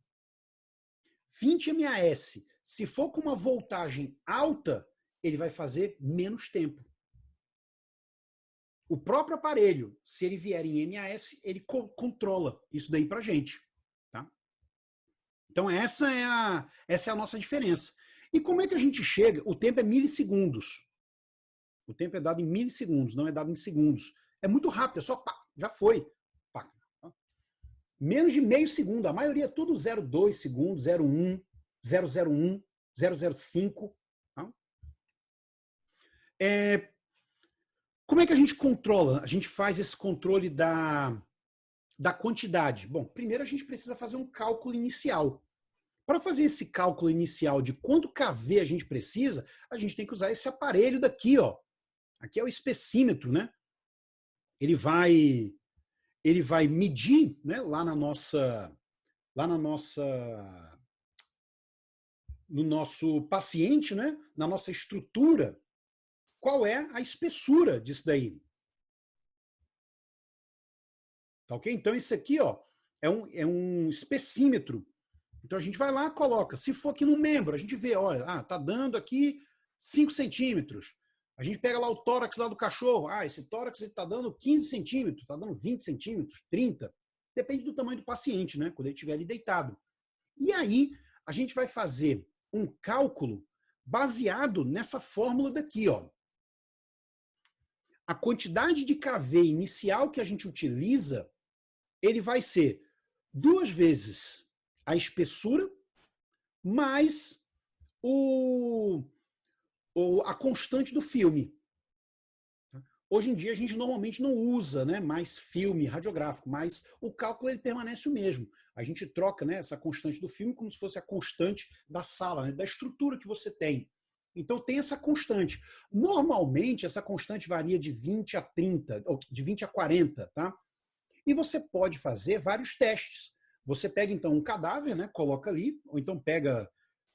20 MAS, se for com uma voltagem alta, ele vai fazer menos tempo. O próprio aparelho, se ele vier em MAS, ele controla isso daí pra gente. Tá? Então essa é a nossa diferença. E como é que a gente chega? O tempo é milissegundos. O tempo é dado em milissegundos, não é dado em segundos. É muito rápido, é só pá, já foi. Pá. Menos de meio segundo. A maioria é tudo 0,2 segundos, 0,1, 0,01, 0,05. Tá? Como é que a gente controla? A gente faz esse controle da quantidade. Bom, primeiro a gente precisa fazer um cálculo inicial. Para fazer esse cálculo inicial de quanto kV a gente precisa, a gente tem que usar esse aparelho daqui, ó. Aqui é o espessímetro, né? Ele vai medir, né, no nosso paciente, né, na nossa estrutura, qual é a espessura disso daí. Tá ok? Então isso aqui, ó, é um espessímetro. Então a gente vai lá, coloca. Se for aqui no membro, a gente vê, olha, tá dando aqui 5 centímetros. A gente pega lá o tórax lá do cachorro. Esse tórax está dando 15 centímetros, está dando 20 centímetros, 30. Depende do tamanho do paciente, né? Quando ele estiver ali deitado. E aí, a gente vai fazer um cálculo baseado nessa fórmula daqui, ó. A quantidade de kV inicial que a gente utiliza, ele vai ser 2 vezes a espessura mais ou a constante do filme. Hoje em dia a gente normalmente não usa, né, mais filme radiográfico, mas o cálculo ele permanece o mesmo. A gente troca, né, essa constante do filme como se fosse a constante da sala, né, da estrutura que você tem. Então tem essa constante. Normalmente essa constante varia de 20 a 30, ou de 20 a 40, tá? E você pode fazer vários testes. Você pega então um cadáver, né, coloca ali, ou então pega,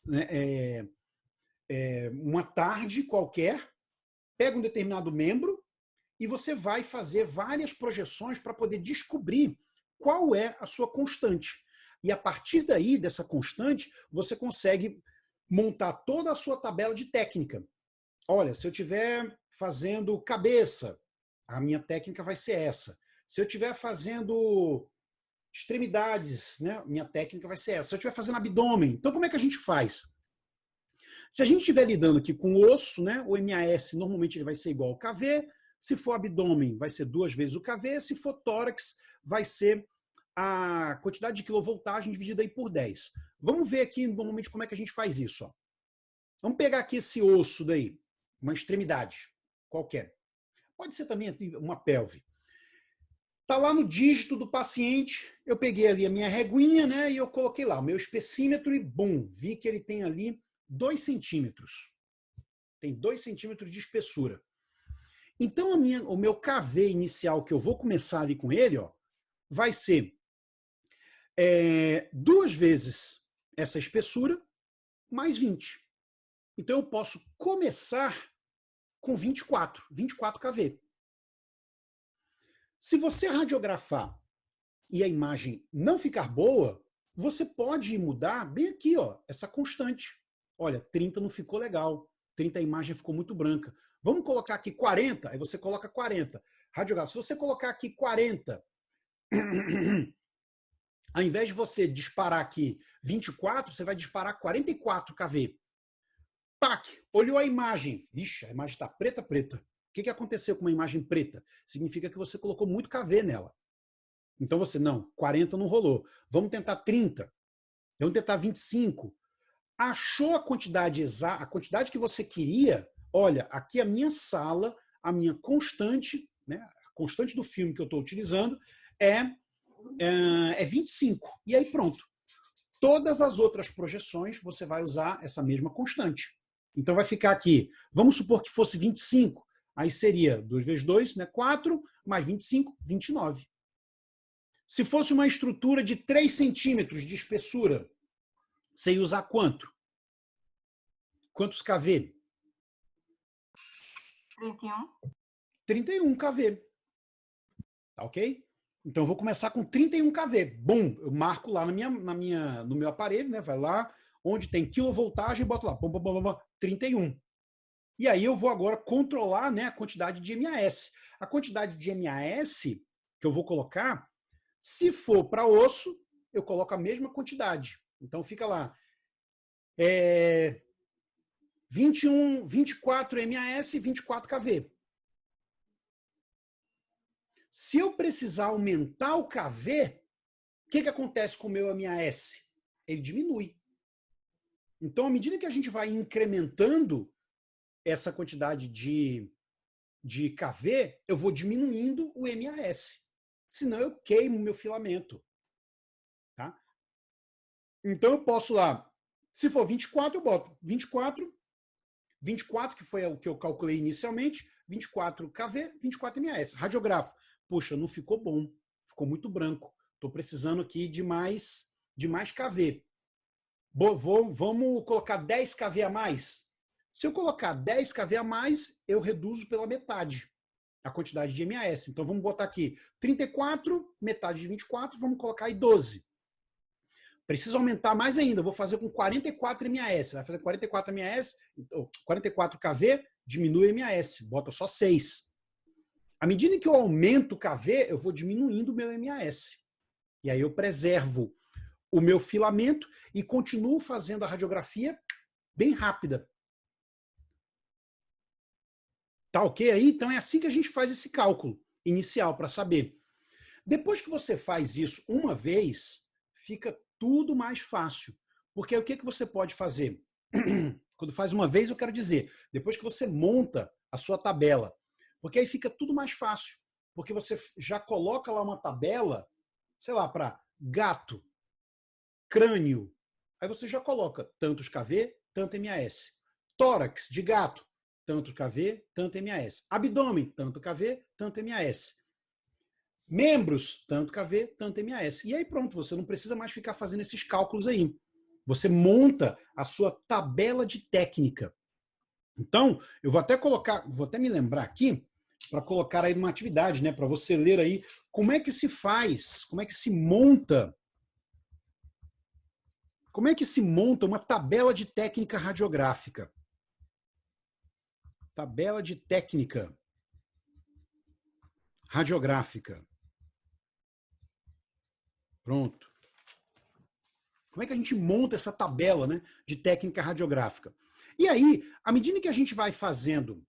né, uma tarde qualquer, pega um determinado membro e você vai fazer várias projeções para poder descobrir qual é a sua constante. E a partir daí, dessa constante, você consegue montar toda a sua tabela de técnica. Olha, se eu estiver fazendo cabeça, a minha técnica vai ser essa. Se eu estiver fazendo extremidades, né, minha técnica vai ser essa. Se eu estiver fazendo abdômen, então como é que a gente faz? Se a gente estiver lidando aqui com osso, né, o MAS normalmente ele vai ser igual ao KV. Se for abdômen, vai ser 2 vezes o KV. Se for tórax, vai ser a quantidade de quilovoltagem dividida aí por 10. Vamos ver aqui normalmente como é que a gente faz isso. Ó. Vamos pegar aqui esse osso daí, uma extremidade qualquer. Pode ser também uma pelve. Está lá no dígito do paciente, eu peguei ali a minha reguinha, né, e eu coloquei lá o meu espessímetro e, bum, vi que ele tem ali 2 centímetros. Tem 2 centímetros de espessura. Então, o meu KV inicial, que eu vou começar ali com ele, ó, vai ser 2 vezes essa espessura, mais 20. Então, eu posso começar com 24 KV. Se você radiografar e a imagem não ficar boa, você pode mudar bem aqui, ó, essa constante. Olha, 30 não ficou legal. 30 a imagem ficou muito branca. Vamos colocar aqui 40, aí você coloca 40. Radiografia, se você colocar aqui 40, ao invés de você disparar aqui 24, você vai disparar 44 kV. Pac, olhou a imagem. Vixe, a imagem está preta. O que aconteceu com uma imagem preta? Significa que você colocou muito KV nela. Então você, não, 40 não rolou. Vamos tentar 30. Vamos tentar 25. Achou a quantidade exata, a quantidade que você queria, olha, aqui a minha sala, a minha constante, né, a constante do filme que eu estou utilizando é 25. E aí pronto. Todas as outras projeções você vai usar essa mesma constante. Então vai ficar aqui, vamos supor que fosse 25, aí seria 2 vezes 2, né, 4, mais 25, 29. Se fosse uma estrutura de 3 centímetros de espessura, você ia usar quanto? Quantos KV? 31. 31 KV. Tá ok? Então eu vou começar com 31 KV. Bum! Eu marco lá no meu aparelho, né? Vai lá, onde tem quilovoltagem, boto lá, 31. E aí eu vou agora controlar, né, a quantidade de MAS. A quantidade de MAS que eu vou colocar, se for para osso, eu coloco a mesma quantidade. Então fica lá. 21, 24 MAS e 24 KV. Se eu precisar aumentar o KV, o que acontece com o meu MAS? Ele diminui. Então, à medida que a gente vai incrementando essa quantidade de KV, eu vou diminuindo o MAS. Senão eu queimo o meu filamento. Tá? Então eu posso lá, se for 24, eu boto 24, que foi o que eu calculei inicialmente, 24 KV, 24 MAS. Radiografo. Poxa, não ficou bom. Ficou muito branco. Estou precisando aqui de mais KV. Vamos colocar 10 KV a mais? Se eu colocar 10 KV a mais, eu reduzo pela metade a quantidade de MAS. Então vamos botar aqui 34, metade de 24, vamos colocar aí 12. Preciso aumentar mais ainda, vou fazer com 44 MAS. Vai fazer 44 MAS, 44 KV, diminui MAS, bota só 6. À medida que eu aumento o KV, eu vou diminuindo o meu MAS. E aí eu preservo o meu filamento e continuo fazendo a radiografia bem rápida. Tá ok aí? Então é assim que a gente faz esse cálculo inicial para saber. Depois que você faz isso uma vez, fica tudo mais fácil. Porque o que você pode fazer? Quando faz uma vez, eu quero dizer, depois que você monta a sua tabela, porque aí fica tudo mais fácil, porque você já coloca lá uma tabela, sei lá, para gato, crânio, aí você já coloca tantos kV, tanto MAS. Tórax de gato, tanto kV, tanto MAS. Abdômen, tanto kV, tanto MAS. Membros, tanto kV, tanto MAS. E aí pronto, você não precisa mais ficar fazendo esses cálculos aí. Você monta a sua tabela de técnica. Então, eu vou até colocar, vou até me lembrar aqui, para colocar aí numa atividade, né, para você ler aí como é que se faz, como é que se monta uma tabela de técnica radiográfica. Tabela de técnica radiográfica. Pronto. Como é que a gente monta essa tabela, né, de técnica radiográfica? E aí, à medida que a gente vai fazendo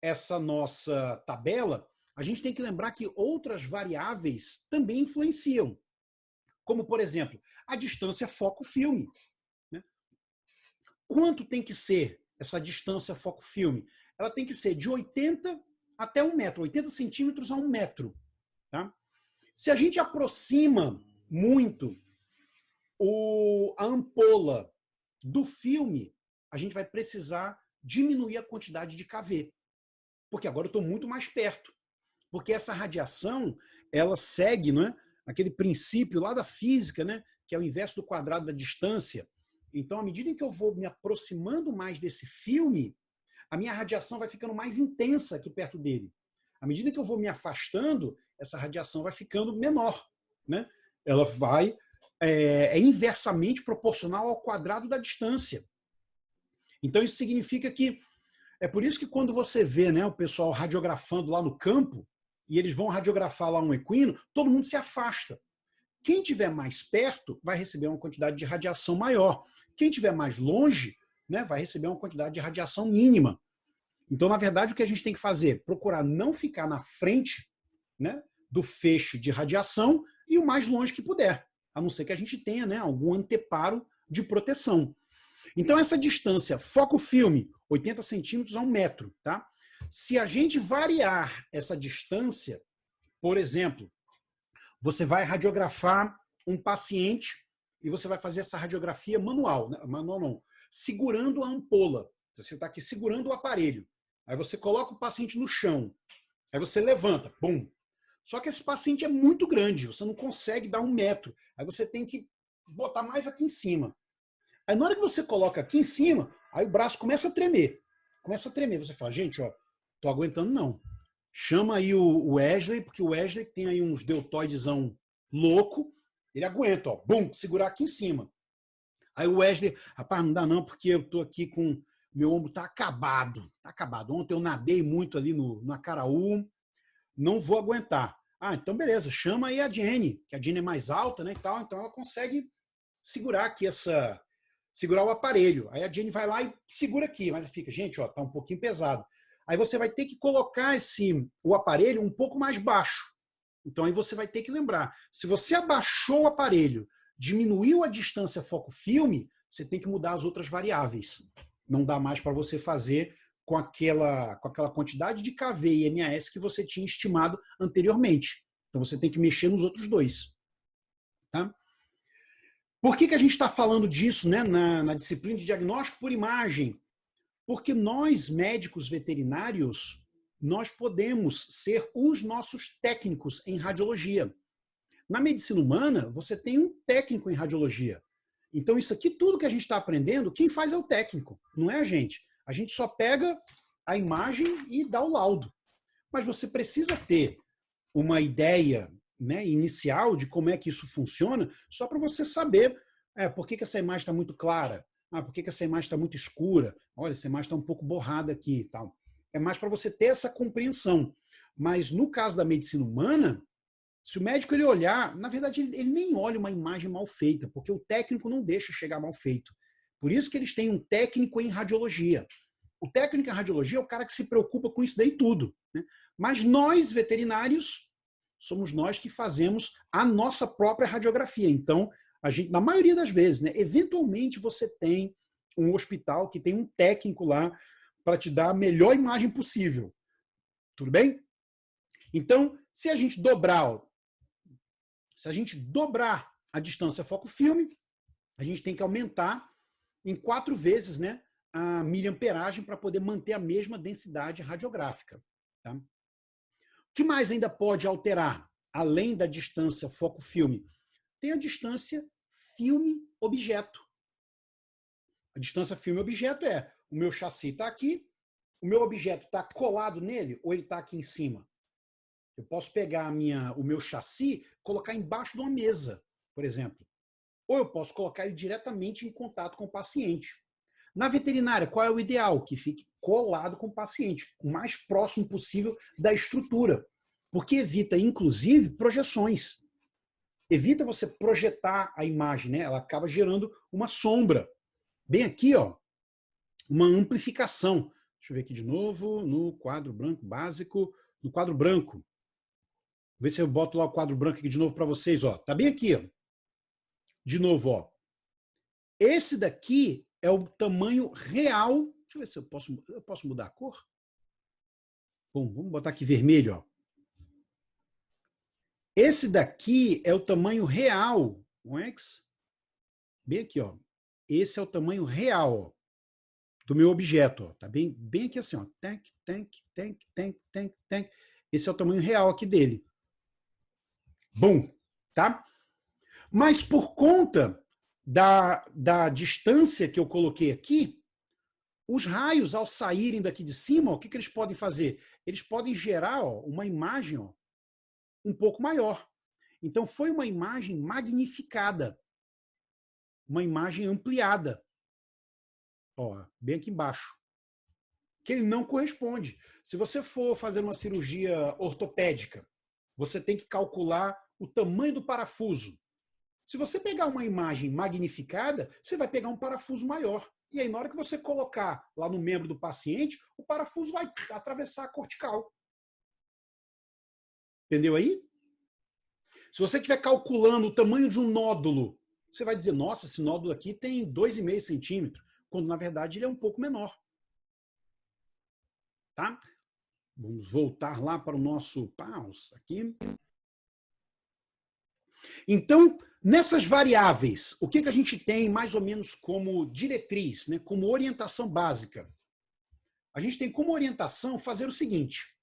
essa nossa tabela, a gente tem que lembrar que outras variáveis também influenciam. Como, por exemplo, a distância foco-filme. Né? Quanto tem que ser essa distância foco-filme? Ela tem que ser de 80 até 1 metro, 80 centímetros a 1 metro. Tá? Se a gente aproxima muito a ampola do filme, a gente vai precisar diminuir a quantidade de kV. Porque agora eu estou muito mais perto. Porque essa radiação, ela segue, né, aquele princípio lá da física, né, que é o inverso do quadrado da distância. Então, à medida em que eu vou me aproximando mais desse filme, a minha radiação vai ficando mais intensa aqui perto dele. À medida que eu vou me afastando, essa radiação vai ficando menor. Né? Ela vai é inversamente proporcional ao quadrado da distância. Então, isso significa que é por isso que quando você vê, né, o pessoal radiografando lá no campo, e eles vão radiografar lá um equino, todo mundo se afasta. Quem estiver mais perto vai receber uma quantidade de radiação maior. Quem estiver mais longe, né, vai receber uma quantidade de radiação mínima. Então, na verdade, o que a gente tem que fazer? Procurar não ficar na frente, né, do feixe de radiação e o mais longe que puder, a não ser que a gente tenha, né, algum anteparo de proteção. Então, essa distância foco-filme, 80 centímetros a 1 metro. Tá? Se a gente variar essa distância, por exemplo, você vai radiografar um paciente e você vai fazer essa radiografia manual, né? Manual não, segurando a ampola. Você está aqui segurando o aparelho. Aí você coloca o paciente no chão. Aí você levanta, bum. Só que esse paciente é muito grande, você não consegue dar 1 metro. Aí você tem que botar mais aqui em cima. Aí na hora que você coloca aqui em cima, aí o braço começa a tremer. Começa a tremer. Você fala, gente, ó, tô aguentando não. Chama aí o Wesley, porque o Wesley tem aí uns deltoidezão louco, ele aguenta, ó, bum, segurar aqui em cima. Aí o Wesley, rapaz, não dá não, porque eu tô aqui com, meu ombro tá acabado. Ontem eu nadei muito ali na Acaraú, não vou aguentar. Ah, então beleza, chama aí a Jenny, que a Jenny é mais alta, né, e tal, então ela consegue segurar aqui segurar o aparelho. Aí a Jenny vai lá e segura aqui, mas fica, gente, ó, tá um pouquinho pesado. Aí você vai ter que colocar o aparelho um pouco mais baixo. Então aí você vai ter que lembrar, se você abaixou o aparelho, diminuiu a distância foco-filme, você tem que mudar as outras variáveis. Não dá mais para você fazer com aquela quantidade de kV e MAS que você tinha estimado anteriormente. Então você tem que mexer nos outros dois. Tá? Por que a gente está falando disso, né, na disciplina de diagnóstico por imagem? Porque nós, médicos veterinários, nós podemos ser os nossos técnicos em radiologia. Na medicina humana, você tem um técnico em radiologia. Então, isso aqui, tudo que a gente está aprendendo, quem faz é o técnico, não é a gente. A gente só pega a imagem e dá o laudo. Mas você precisa ter uma ideia, né, inicial de como é que isso funciona, só para você saber por que essa imagem está muito clara, por que essa imagem está muito escura, olha, essa imagem está um pouco borrada aqui e tal. É mais para você ter essa compreensão. Mas no caso da medicina humana, se o médico ele olhar, na verdade ele nem olha uma imagem mal feita, porque o técnico não deixa chegar mal feito. Por isso que eles têm um técnico em radiologia. O técnico em radiologia é o cara que se preocupa com isso daí tudo. Né? Mas nós, veterinários, somos nós que fazemos a nossa própria radiografia. Então, a gente, na maioria das vezes, né, eventualmente você tem um hospital que tem um técnico lá para te dar a melhor imagem possível. Tudo bem? Então, se a gente dobrar a distância foco-filme, a gente tem que aumentar em 4 vezes, né, a miliamperagem para poder manter a mesma densidade radiográfica. Tá? O que mais ainda pode alterar, além da distância foco-filme? Tem a distância filme-objeto. A distância filme-objeto é, o meu chassi está aqui, o meu objeto está colado nele ou ele está aqui em cima? Eu posso pegar o meu chassi e colocar embaixo de uma mesa, por exemplo. Ou eu posso colocar ele diretamente em contato com o paciente. Na veterinária, qual é o ideal? Que fique colado com o paciente, o mais próximo possível da estrutura. Porque evita, inclusive, projeções. Evita você projetar a imagem, né? Ela acaba gerando uma sombra. Bem aqui, ó, uma amplificação. Deixa eu ver aqui de novo, no quadro branco básico, no quadro branco. Vou ver se eu boto lá o quadro branco aqui de novo para vocês, ó. Tá bem aqui, ó. De novo, ó. Esse daqui é o tamanho real. Deixa eu ver se eu posso mudar a cor. Bom, vamos botar aqui vermelho, ó. Esse daqui é o tamanho real. Bem aqui, ó. Esse é o tamanho real, ó, do meu objeto, ó. Tá bem aqui assim, ó. Tank. Esse é o tamanho real aqui dele. Bom, tá? Mas por conta da distância que eu coloquei aqui, os raios, ao saírem daqui de cima, ó, o que eles podem fazer? Eles podem gerar, ó, uma imagem, ó, um pouco maior. Então, foi uma imagem magnificada. Uma imagem ampliada. Ó, bem aqui embaixo. Que ele não corresponde. Se você for fazer uma cirurgia ortopédica, você tem que calcular o tamanho do parafuso. Se você pegar uma imagem magnificada, você vai pegar um parafuso maior. E aí, na hora que você colocar lá no membro do paciente, o parafuso vai atravessar a cortical. Entendeu aí? Se você estiver calculando o tamanho de um nódulo, você vai dizer, nossa, esse nódulo aqui tem 2,5 centímetros, quando na verdade ele é um pouco menor. Tá? Vamos voltar lá para o nosso pause aqui. Então, nessas variáveis, o que a gente tem mais ou menos como diretriz, né, como orientação básica? A gente tem como orientação fazer o seguinte.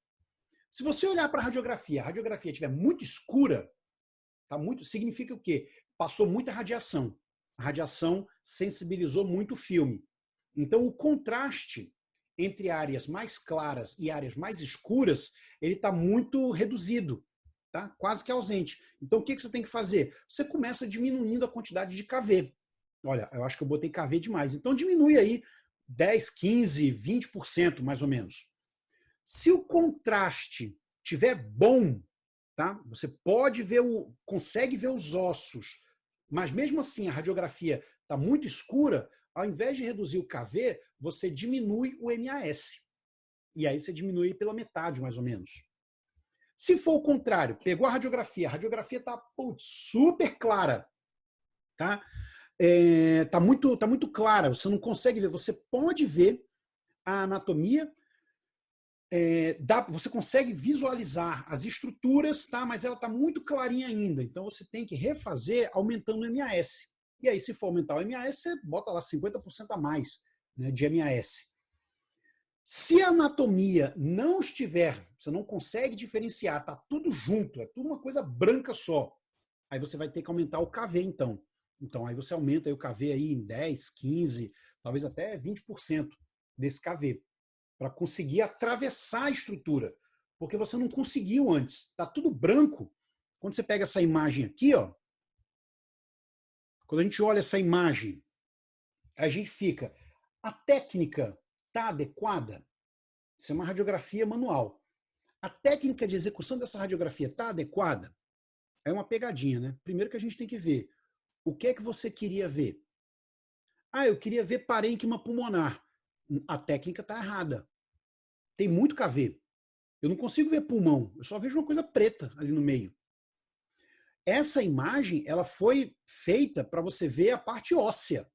Se você olhar para a radiografia estiver muito escura, tá muito, significa o quê? Passou muita radiação. A radiação sensibilizou muito o filme. Então, o contraste entre áreas mais claras e áreas mais escuras, ele está muito reduzido, tá? Quase que ausente. Então, o que você tem que fazer? Você começa diminuindo a quantidade de KV. Olha, eu acho que eu botei KV demais. Então, diminui aí 10, 15, 20% mais ou menos. Se o contraste tiver bom, tá? Você pode ver consegue ver os ossos, mas mesmo assim a radiografia está muito escura, ao invés de reduzir o KV, você diminui o MAS. E aí você diminui pela metade, mais ou menos. Se for o contrário, pegou a radiografia está super clara, tá? Tá muito clara, você não consegue ver, você pode ver a anatomia, você consegue visualizar as estruturas, tá? Mas ela está muito clarinha ainda, então você tem que refazer aumentando o MAS. E aí, se for aumentar o MAS, você bota lá 50% a mais, né, de MAS. Se a anatomia não estiver, você não consegue diferenciar, tá tudo junto, é tudo uma coisa branca só, aí você vai ter que aumentar o KV, então. Então, aí você aumenta aí o KV aí em 10, 15, talvez até 20% desse KV, para conseguir atravessar a estrutura, porque você não conseguiu antes, tá tudo branco. Quando você pega essa imagem aqui, ó, quando a gente olha essa imagem, a gente fica, a técnica está adequada? Isso é uma radiografia manual. A técnica de execução dessa radiografia está adequada? É uma pegadinha, né? Primeiro que a gente tem que ver o que é que você queria ver. Ah, eu queria ver parênquima pulmonar. A técnica está errada. Tem muito KV. Eu não consigo ver pulmão. Eu só vejo uma coisa preta ali no meio. Essa imagem, ela foi feita para você ver a parte óssea.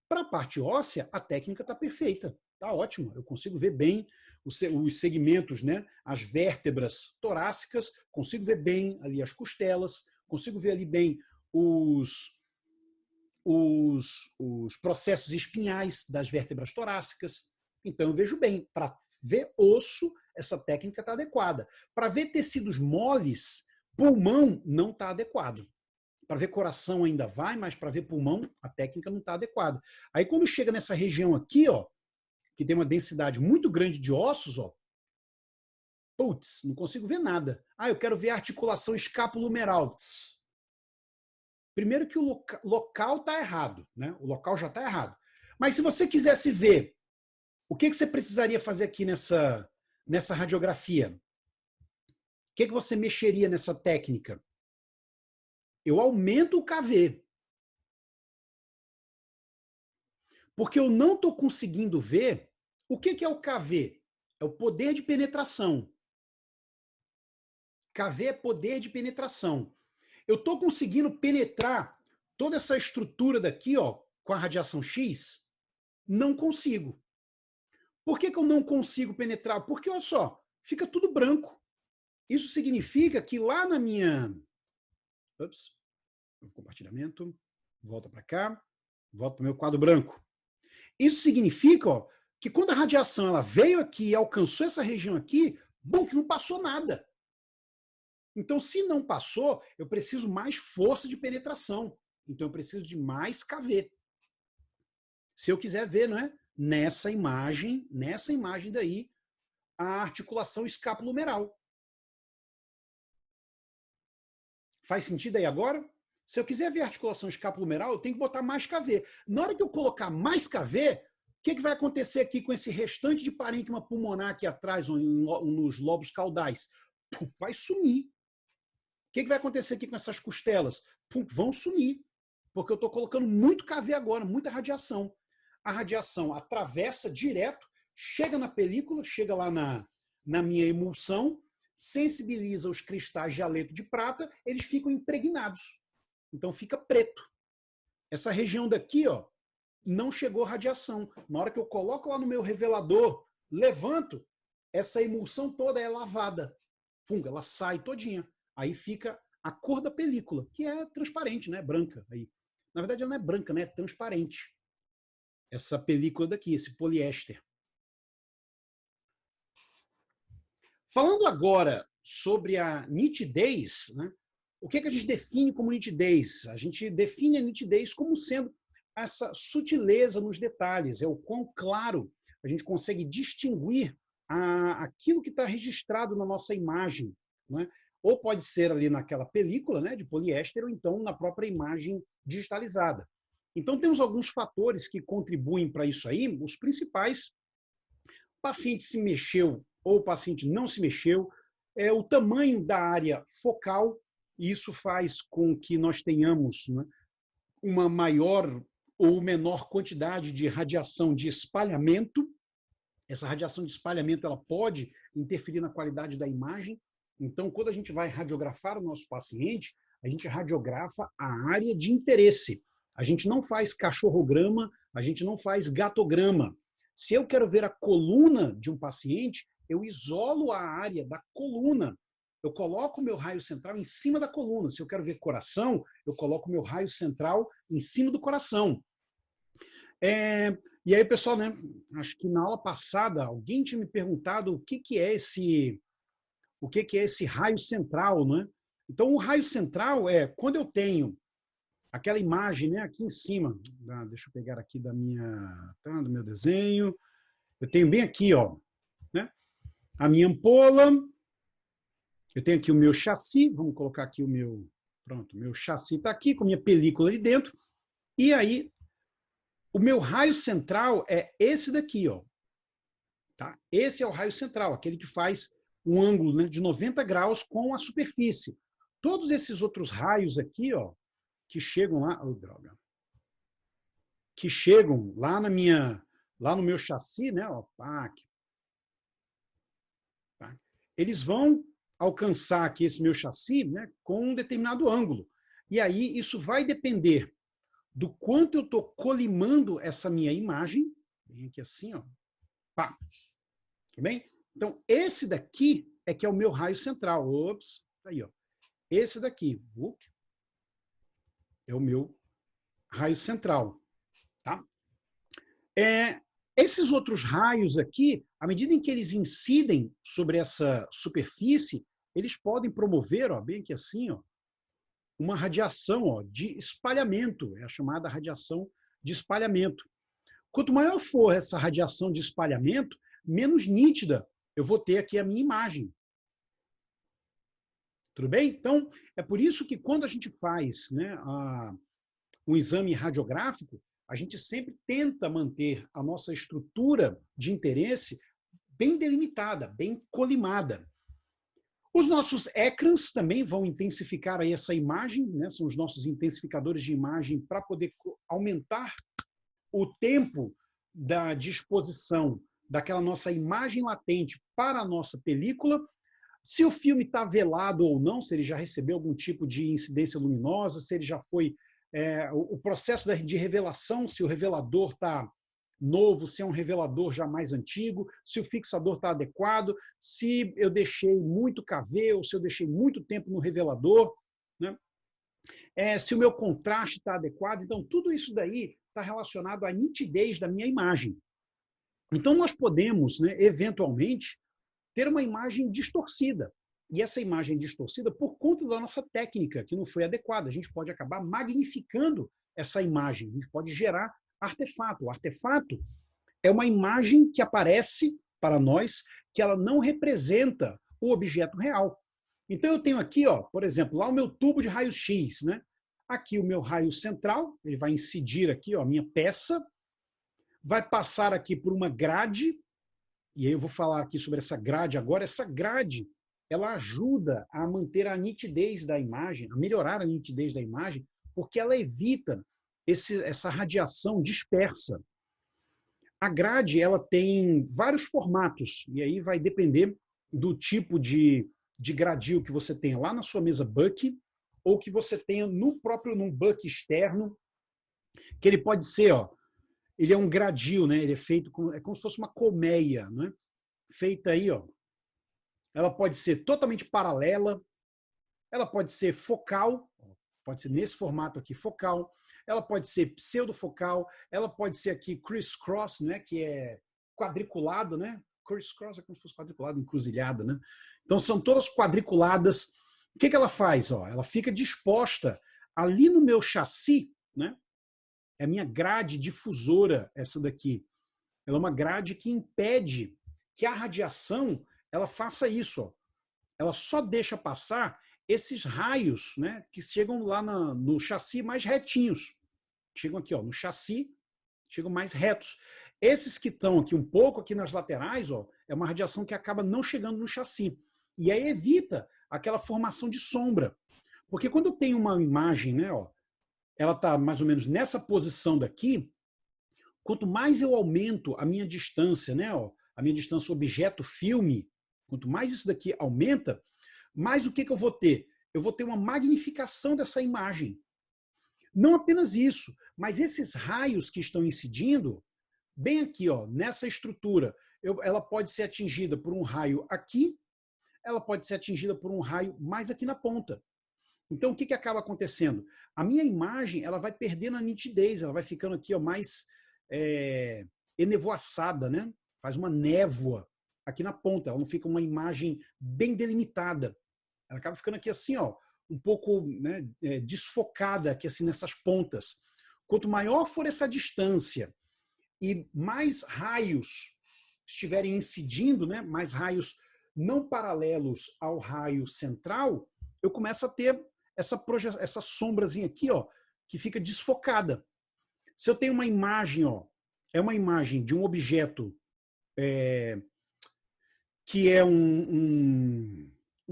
Para a parte óssea, a técnica está perfeita, está ótima. Eu consigo ver bem os segmentos, né? As vértebras torácicas, consigo ver bem ali as costelas, consigo ver ali bem os processos espinhais das vértebras torácicas. Então, eu vejo bem. Para ver osso, essa técnica está adequada. Para ver tecidos moles, pulmão não está adequado. Para ver coração ainda vai, mas para ver pulmão, a técnica não está adequada. Aí, quando chega nessa região aqui, ó, que tem uma densidade muito grande de ossos, ó, putz, não consigo ver nada. Ah, eu quero ver a articulação escapulohumeral. Primeiro que o local está errado, né? O local já está errado. Mas se você quisesse ver, o que você precisaria fazer aqui nessa radiografia? O que você mexeria nessa técnica? Eu aumento o KV. Porque eu não estou conseguindo ver o que é o KV? É o poder de penetração. KV é poder de penetração. Eu estou conseguindo penetrar toda essa estrutura daqui, ó, com a radiação X? Não consigo. Por que eu não consigo penetrar? Porque, olha só, fica tudo branco. Isso significa que lá na minha... Ups, compartilhamento, volta para cá, volta para o meu quadro branco. Isso significa, ó, que quando a radiação ela veio aqui e alcançou essa região aqui, bom, que não passou nada. Então, se não passou, eu preciso mais força de penetração. Então, eu preciso de mais KV. Se eu quiser ver, não é? Nessa imagem daí, a articulação escapulohumeral. Faz sentido aí agora? Se eu quiser ver a articulação escapulohumeral, eu tenho que botar mais KV. Na hora que eu colocar mais KV, o que vai acontecer aqui com esse restante de parênquima pulmonar aqui atrás, nos lobos caudais? Vai sumir. O que vai acontecer aqui com essas costelas? Vão sumir. Porque eu estou colocando muito KV agora, muita radiação. A radiação atravessa direto, chega na película, chega lá na minha emulsão, sensibiliza os cristais de haleto de prata, eles ficam impregnados. Então fica preto. Essa região daqui, ó, não chegou radiação. Na hora que eu coloco lá no meu revelador, levanto, essa emulsão toda é lavada. Ela sai todinha. Aí fica a cor da película, que é transparente, né? Branca. Aí. Na verdade, ela não é branca, né? É transparente. Essa película daqui, esse poliéster. Falando agora sobre a nitidez, né? O que a gente define como nitidez? A gente define a nitidez como sendo essa sutileza nos detalhes, é o quão claro a gente consegue distinguir aquilo que está registrado na nossa imagem, né? Ou pode ser ali naquela película, né, de poliéster, ou então na própria imagem digitalizada. Então, temos alguns fatores que contribuem para isso aí. Os principais: o paciente se mexeu ou o paciente não se mexeu, o tamanho da área focal, e isso faz com que nós tenhamos, né, uma maior ou menor quantidade de radiação de espalhamento. Essa radiação de espalhamento ela pode interferir na qualidade da imagem. Então, quando a gente vai radiografar o nosso paciente, a gente radiografa a área de interesse. A gente não faz cachorrograma, a gente não faz gatograma. Se eu quero ver a coluna de um paciente, eu isolo a área da coluna. Eu coloco o meu raio central em cima da coluna. Se eu quero ver coração, eu coloco o meu raio central em cima do coração. E aí, pessoal, né, acho que na aula passada, alguém tinha me perguntado o que é esse raio central, né? Então, o raio central é quando eu tenho aquela imagem, né, aqui em cima. Deixa eu pegar aqui do meu desenho. Eu tenho bem aqui, ó, né, a minha ampola. Eu tenho aqui o meu chassi. Vamos colocar aqui o meu... Pronto, meu chassi está aqui com a minha película ali dentro. E aí, o meu raio central é esse daqui, ó. Tá? Esse é o raio central, aquele que faz um ângulo, né, de 90 graus com a superfície. Todos esses outros raios aqui, ó, que chegam lá, que chegam lá no meu chassi, né, ó, eles vão alcançar aqui esse meu chassi, né, com um determinado ângulo. E aí isso vai depender do quanto eu estou colimando essa minha imagem. Vem aqui assim, ó. Pá. Tudo bem? Então, esse daqui é que é o meu raio central. Ops, aí, ó. Esse daqui é o meu raio central. Tá? Esses outros raios aqui, à medida em que eles incidem sobre essa superfície, eles podem promover, ó, bem aqui assim, ó, uma radiação, ó, de espalhamento, é a chamada radiação de espalhamento. Quanto maior for essa radiação de espalhamento, menos nítida eu vou ter aqui a minha imagem. Tudo bem? Então, é por isso que quando a gente faz, né, um exame radiográfico, a gente sempre tenta manter a nossa estrutura de interesse bem delimitada, bem colimada. Os nossos ecrãs também vão intensificar aí essa imagem, né? São os nossos intensificadores de imagem para poder aumentar o tempo de exposição daquela nossa imagem latente para a nossa película. Se o filme está velado ou não, se ele já recebeu algum tipo de incidência luminosa, se ele já foi... o processo de revelação, se o revelador está novo, se é um revelador já mais antigo, se o fixador está adequado, se eu deixei muito KV ou se eu deixei muito tempo no revelador, né? Se o meu contraste está adequado. Então, tudo isso daí está relacionado à nitidez da minha imagem. Então, nós podemos, né, eventualmente, ter uma imagem distorcida. E essa imagem distorcida, por conta da nossa técnica, que não foi adequada, a gente pode acabar magnificando essa imagem, a gente pode gerar artefato. O artefato é uma imagem que aparece para nós, que ela não representa o objeto real. Então eu tenho aqui, ó, por exemplo, lá o meu tubo de raio-x, né? Aqui o meu raio central, ele vai incidir aqui, ó, a minha peça, vai passar aqui por uma grade, e aí eu vou falar aqui sobre essa grade agora. Essa grade, ela ajuda a manter a nitidez da imagem, a melhorar a nitidez da imagem, porque ela evita essa radiação dispersa. A grade, ela tem vários formatos, e aí vai depender do tipo de gradil que você tenha lá na sua mesa Buck, ou que você tenha num Buck externo, que ele pode ser, ó, ele é um gradil, né? Ele é feito é como se fosse uma colmeia, né? Feita aí, ó. Ela pode ser totalmente paralela, ela pode ser focal, pode ser nesse formato aqui, focal, ela pode ser pseudofocal, ela pode ser aqui criss-cross, né, que é quadriculado, né? Criss-cross é como se fosse quadriculado, encruzilhada, né? Então são todas quadriculadas. O que ela faz? Ó, ela fica disposta ali no meu chassi, né? É a minha grade difusora, essa daqui. Ela é uma grade que impede que a radiação ela faça isso. Ó. Ela só deixa passar esses raios, né, que chegam lá no chassi mais retinhos. Chegam aqui, ó, no chassi, chegam mais retos. Esses que estão aqui um pouco aqui nas laterais, ó, é uma radiação que acaba não chegando no chassi. E aí evita aquela formação de sombra. Porque quando eu tenho uma imagem, né, ó, ela está mais ou menos nessa posição daqui, quanto mais eu aumento a minha distância, né, ó, a minha distância objeto-filme, quanto mais isso daqui aumenta, mais o que eu vou ter? Eu vou ter uma magnificação dessa imagem. Não apenas isso, mas esses raios que estão incidindo, bem aqui, ó, nessa estrutura, ela pode ser atingida por um raio aqui, ela pode ser atingida por um raio mais aqui na ponta. Então, o que acaba acontecendo? A minha imagem ela vai perdendo a nitidez, ela vai ficando aqui, ó, mais enevoaçada, né? Faz uma névoa aqui na ponta, ela não fica uma imagem bem delimitada. Ela acaba ficando aqui assim, ó, um pouco, né, desfocada aqui assim nessas pontas. Quanto maior for essa distância e mais raios estiverem incidindo, né, mais raios não paralelos ao raio central, eu começo a ter essa sombrazinha aqui, ó, que fica desfocada. Se eu tenho uma imagem, ó, é uma imagem de um objeto que é um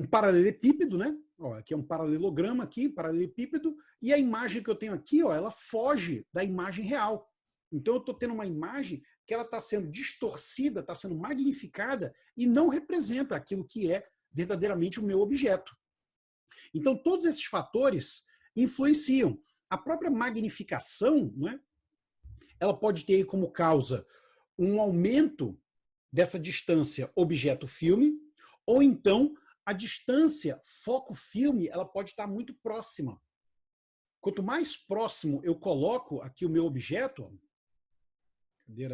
paralelepípedo, né? Ó, aqui é um paralelograma aqui, paralelepípedo, e a imagem que eu tenho aqui, ó, ela foge da imagem real. Então eu estou tendo uma imagem que ela está sendo distorcida, está sendo magnificada e não representa aquilo que é verdadeiramente o meu objeto. Então todos esses fatores influenciam. a própria magnificação, não é? Ela pode ter como causa um aumento dessa distância objeto-filme, ou então a distância foco-filme ela pode estar muito próxima. Quanto mais próximo eu coloco aqui o meu objeto, cadê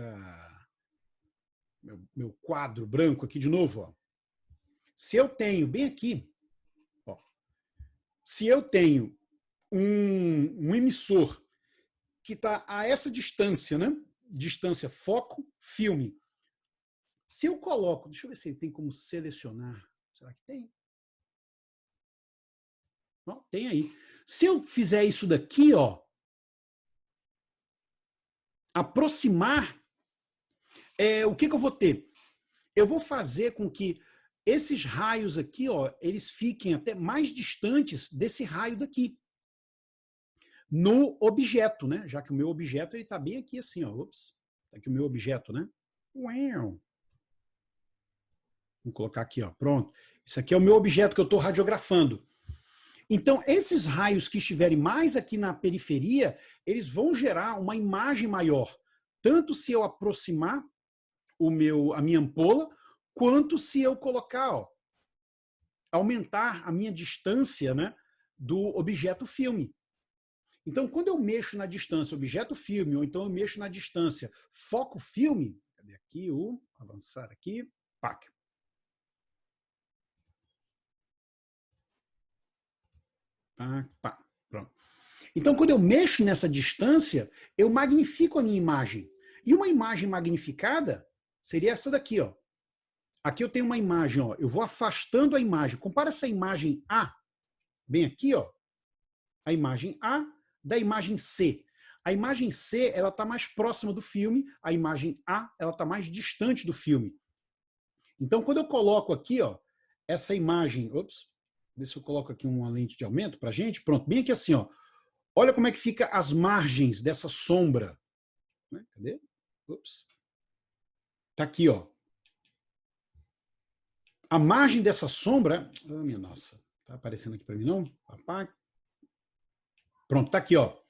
meu quadro branco aqui de novo? Ó. Se eu tenho bem aqui, ó, se eu tenho um emissor que está a essa distância, né? Distância foco-filme. Se eu coloco, deixa eu ver se ele tem como selecionar. Será que tem? Não, tem aí. Se eu fizer isso daqui, ó, aproximar, o que eu vou ter? Eu vou fazer com que esses raios aqui, ó, eles fiquem até mais distantes desse raio daqui. No objeto, né? Já que o meu objeto ele está bem aqui assim, ó. Ops, tá aqui o meu objeto, né? Uau. Vamos colocar aqui, ó. Pronto. Isso aqui é o meu objeto que eu estou radiografando. Então, esses raios que estiverem mais aqui na periferia, eles vão gerar uma imagem maior. Tanto se eu aproximar a minha ampola, quanto se eu colocar, ó, aumentar a minha distância, né, do objeto filme. Então, quando eu mexo na distância objeto-filme, ou então eu mexo na distância foco-filme, cadê aqui avançar aqui, pá. Pá, pronto. Então, quando eu mexo nessa distância, eu magnifico a minha imagem. E uma imagem magnificada seria essa daqui, ó. Aqui eu tenho uma imagem, ó. Eu vou afastando a imagem. Compara essa imagem A, bem aqui, ó. A imagem A da imagem C. A imagem C, ela está mais próxima do filme, a imagem A, ela está mais distante do filme. Então, quando eu coloco aqui, ó, essa imagem, vê se eu coloco aqui uma lente de aumento para a gente, pronto, bem aqui assim, ó. Olha como é que fica as margens dessa sombra. Cadê? Tá aqui, ó. A margem dessa sombra, minha nossa, tá aparecendo aqui para mim não? Pronto, tá aqui, ó.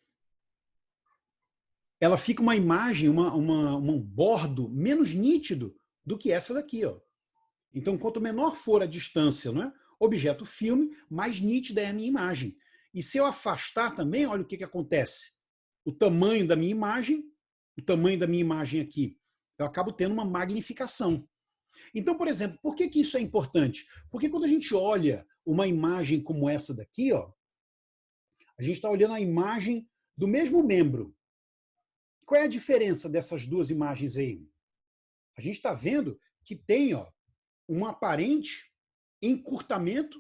Ela fica uma imagem, um bordo menos nítido do que essa daqui, ó. Então, quanto menor for a distância, não é? Objeto filme, mais nítida é a minha imagem. E se eu afastar também, olha o que acontece. O tamanho da minha imagem aqui, eu acabo tendo uma magnificação. Então, por exemplo, por que isso é importante? Porque quando a gente olha uma imagem como essa daqui, ó, a gente está olhando a imagem do mesmo membro. Qual é a diferença dessas duas imagens aí? A gente está vendo que tem, ó, um aparente encurtamento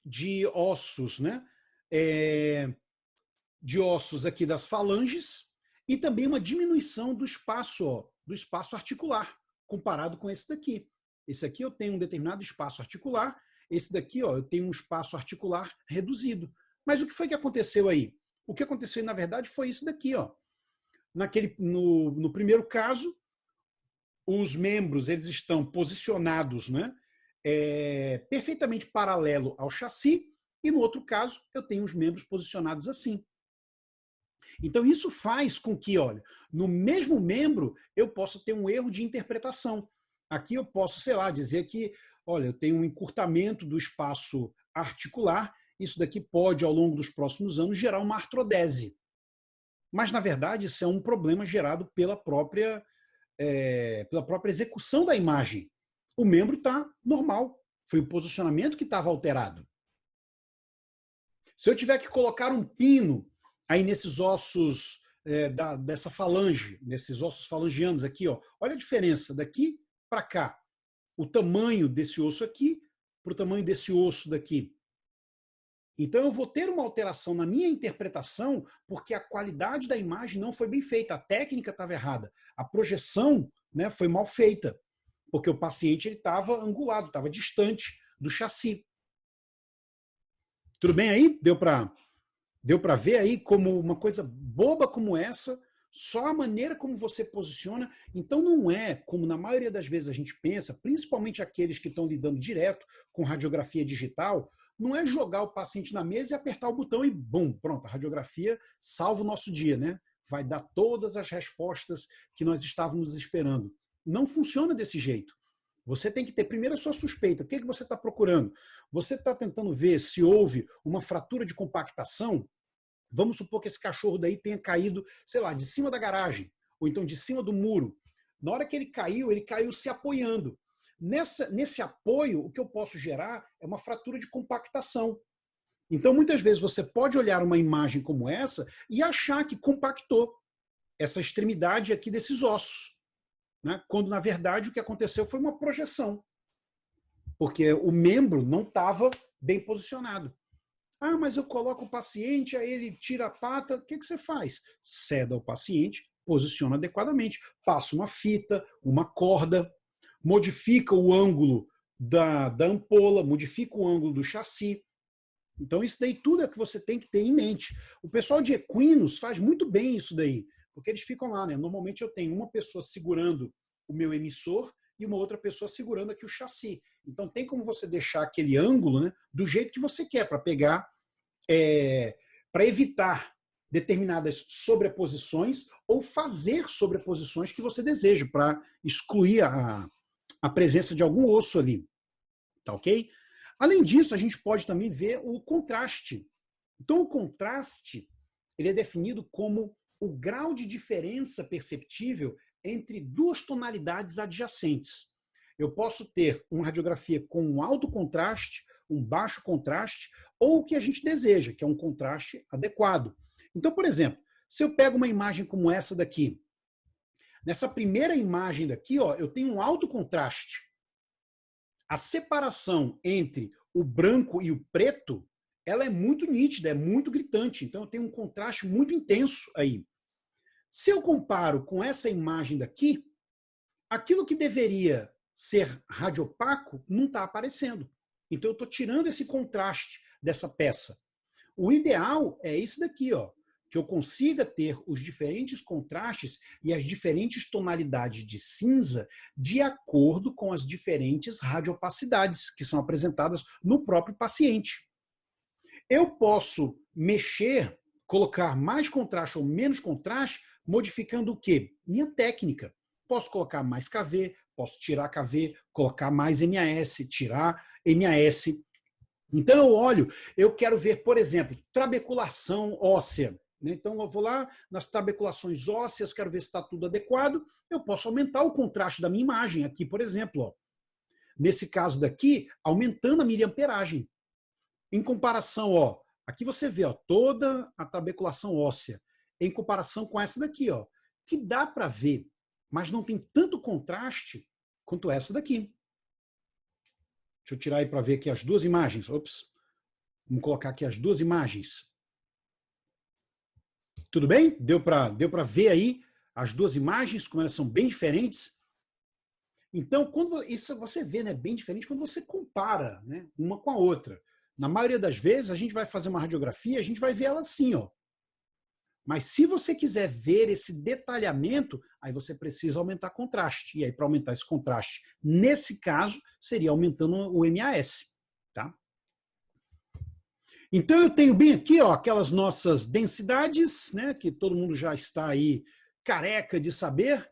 de ossos, né? De ossos aqui das falanges e também uma diminuição do espaço articular, comparado com esse daqui. Esse aqui eu tenho um determinado espaço articular, esse daqui, ó, eu tenho um espaço articular reduzido. Mas o que foi que aconteceu aí? O que aconteceu, na verdade, foi isso daqui, ó. No primeiro caso, os membros eles estão posicionados, né, perfeitamente paralelo ao chassi, e no outro caso, eu tenho os membros posicionados assim. Então, isso faz com que, olha, no mesmo membro, eu possa ter um erro de interpretação. Aqui eu posso, sei lá, dizer que, olha, eu tenho um encurtamento do espaço articular, isso daqui pode, ao longo dos próximos anos, gerar uma artrodese. Mas, na verdade, isso é um problema gerado pela própria execução da imagem. O membro está normal. Foi o posicionamento que estava alterado. Se eu tiver que colocar um pino aí nesses ossos dessa falange, nesses ossos falangianos aqui, ó, olha a diferença daqui para cá. O tamanho desse osso aqui para o tamanho desse osso daqui. Então eu vou ter uma alteração na minha interpretação porque a qualidade da imagem não foi bem feita, a técnica estava errada, a projeção, né, foi mal feita, porque o paciente estava angulado, estava distante do chassi. Tudo bem aí? Deu para ver aí como uma coisa boba como essa, só a maneira como você posiciona. Então não é como na maioria das vezes a gente pensa, principalmente aqueles que estão lidando direto com radiografia digital, não é jogar o paciente na mesa e apertar o botão e bum, pronto, a radiografia salva o nosso dia, né? Vai dar todas as respostas que nós estávamos esperando. Não funciona desse jeito. Você tem que ter primeiro a sua suspeita. O que você está procurando? Você está tentando ver se houve uma fratura de compactação? Vamos supor que esse cachorro daí tenha caído, sei lá, de cima da garagem, ou então de cima do muro. Na hora que ele caiu se apoiando. Nesse apoio, o que eu posso gerar é uma fratura de compactação. Então, muitas vezes, você pode olhar uma imagem como essa e achar que compactou essa extremidade aqui desses ossos, né? Quando, na verdade, o que aconteceu foi uma projeção, porque o membro não estava bem posicionado. Ah, mas eu coloco o paciente, aí ele tira a pata, o que você faz? Ceda o paciente, posiciona adequadamente, passa uma fita, uma corda, modifica o ângulo da ampola, modifica o ângulo do chassi. Então isso daí tudo é que você tem que ter em mente. O pessoal de equinos faz muito bem isso daí, porque eles ficam lá, né? Normalmente eu tenho uma pessoa segurando o meu emissor e uma outra pessoa segurando aqui o chassi. Então tem como você deixar aquele ângulo, né, do jeito que você quer, para pegar, para evitar determinadas sobreposições ou fazer sobreposições que você deseja, para excluir a presença de algum osso ali. Tá ok? Além disso, a gente pode também ver o contraste. Então, o contraste ele é definido como o grau de diferença perceptível entre duas tonalidades adjacentes. Eu posso ter uma radiografia com um alto contraste, um baixo contraste, ou o que a gente deseja, que é um contraste adequado. Então, por exemplo, se eu pego uma imagem como essa daqui, nessa primeira imagem daqui, ó, eu tenho um alto contraste. A separação entre o branco e o preto, ela é muito nítida, é muito gritante. Então, eu tenho um contraste muito intenso aí. Se eu comparo com essa imagem daqui, aquilo que deveria ser radiopaco não está aparecendo. Então, eu estou tirando esse contraste dessa peça. O ideal é esse daqui, ó, que eu consiga ter os diferentes contrastes e as diferentes tonalidades de cinza de acordo com as diferentes radiopacidades que são apresentadas no próprio paciente. Eu posso mexer, colocar mais contraste ou menos contraste, modificando o quê? Minha técnica. Posso colocar mais KV, posso tirar KV, colocar mais MAS, tirar MAS. Então eu olho, eu quero ver, por exemplo, trabeculação óssea. Então eu vou lá nas trabeculações ósseas, quero ver se está tudo adequado. Eu posso aumentar o contraste da minha imagem aqui, por exemplo. Ó. Nesse caso daqui, aumentando a miliamperagem. Em comparação, ó, aqui você vê ó, toda a trabeculação óssea, em comparação com essa daqui, ó, que dá para ver, mas não tem tanto contraste quanto essa daqui. Deixa eu tirar aí para ver aqui as duas imagens. Ops. Vamos colocar aqui as duas imagens. Tudo bem? Deu para ver aí as duas imagens, como elas são bem diferentes? Então, quando isso você vê, né, bem diferente quando você compara, né, uma com a outra. Na maioria das vezes, a gente vai fazer uma radiografia, a gente vai ver ela assim, ó. Mas se você quiser ver esse detalhamento, aí você precisa aumentar contraste. E aí, para aumentar esse contraste, nesse caso, seria aumentando o MAS. Tá? Então, eu tenho bem aqui ó, aquelas nossas densidades, né, que todo mundo já está aí careca de saber,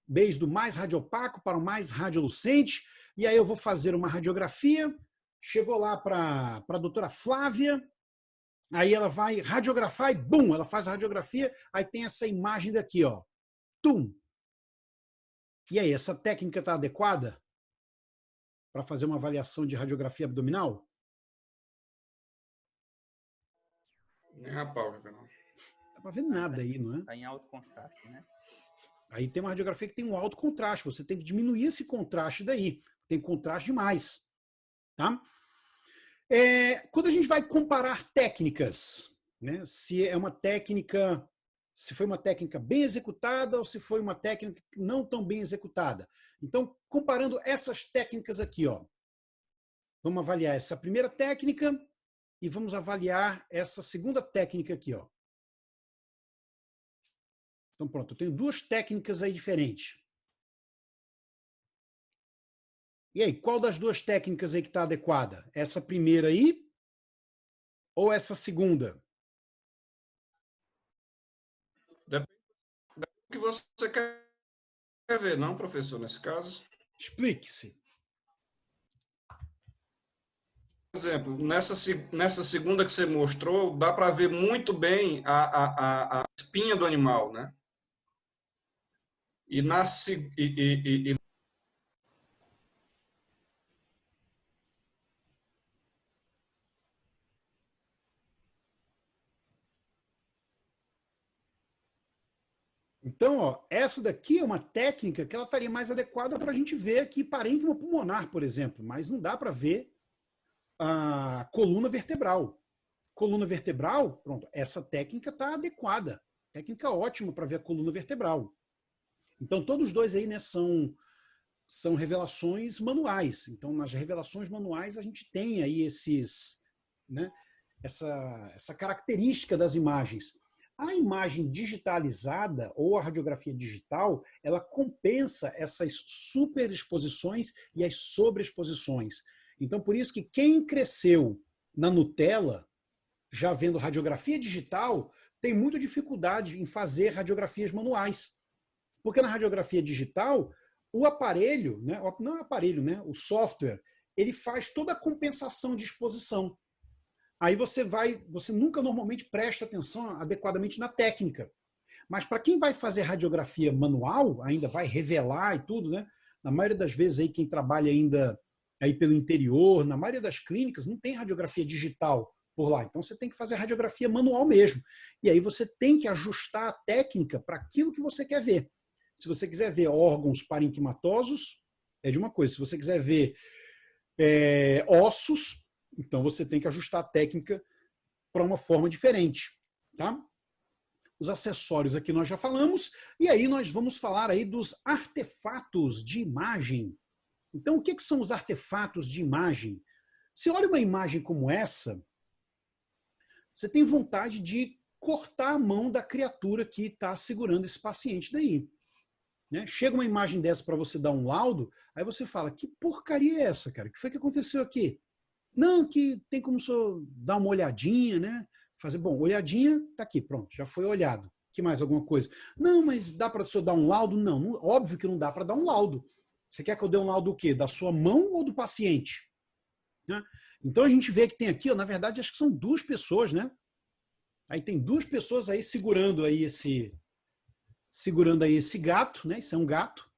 desde o mais radiopaco para o mais radiolucente. E aí eu vou fazer uma radiografia. Chegou lá para a doutora Flávia, aí ela vai radiografar e bum, ela faz a radiografia, aí tem essa imagem daqui, ó. Tum. E aí, essa técnica está adequada para fazer uma avaliação de radiografia abdominal? Nem a pau, não. Não dá para ver nada aí, não é? Está em alto contraste, né? Aí tem uma radiografia que tem um alto contraste, você tem que diminuir esse contraste daí. Tem contraste demais. Tá? Quando a gente vai comparar técnicas, né, se foi uma técnica bem executada ou se foi uma técnica não tão bem executada. Então, comparando essas técnicas aqui, ó, vamos avaliar essa primeira técnica e vamos avaliar essa segunda técnica aqui. Ó. Então, pronto, eu tenho duas técnicas aí diferentes. E aí, qual das duas técnicas aí que está adequada? Essa primeira aí Ou essa segunda? Depende do que você quer ver, não, professor, nesse caso. Explique-se. Por exemplo, nessa segunda que você mostrou, dá para ver muito bem a espinha do animal, né? E, na, e Então, ó, essa daqui é uma técnica que ela estaria mais adequada para a gente ver aqui parênquima pulmonar, por exemplo, mas não dá para ver a coluna vertebral. Coluna vertebral, pronto, essa técnica está adequada. Técnica ótima para ver a coluna vertebral. Então, todos os dois aí, né, são revelações manuais. Então, nas revelações manuais, a gente tem aí né, essa característica das imagens. A imagem digitalizada ou a radiografia digital, ela compensa essas superexposições e as sobreexposições. Então, por isso que quem cresceu na Nutella, já vendo radiografia digital, tem muita dificuldade em fazer radiografias manuais. Porque na radiografia digital, o aparelho, né, não é o aparelho, né, o software, ele faz toda a compensação de exposição. Aí você nunca normalmente presta atenção adequadamente na técnica. Mas para quem vai fazer radiografia manual, ainda vai revelar e tudo, né? Na maioria das vezes aí quem trabalha ainda aí pelo interior, na maioria das clínicas não tem radiografia digital por lá. Então você tem que fazer radiografia manual mesmo. E aí você tem que ajustar a técnica para aquilo que você quer ver. Se você quiser ver órgãos parenquimatosos, é de uma coisa. Se você quiser ver ossos, então você tem que ajustar a técnica para uma forma diferente, tá? Os acessórios aqui nós já falamos, e aí nós vamos falar aí dos artefatos de imagem. Então, o que são os artefatos de imagem? Se olha uma imagem como essa, você tem vontade de cortar a mão da criatura que está segurando esse paciente daí. Né? Chega uma imagem dessa para você dar um laudo, aí você fala, que porcaria é essa, cara? O que foi que aconteceu aqui? Não, que tem como só dar uma olhadinha, né? Fazer, bom, olhadinha, tá aqui, pronto, já foi olhado. Que mais alguma coisa? Não, mas dá para o senhor dar um laudo? Não, óbvio que não dá para dar um laudo. Você quer que eu dê um laudo do quê? Da sua mão ou do paciente? Né? Então a gente vê que tem aqui, ó, na verdade, acho que são duas pessoas, né? Aí tem duas pessoas aí segurando aí esse gato, né? Isso é um gato.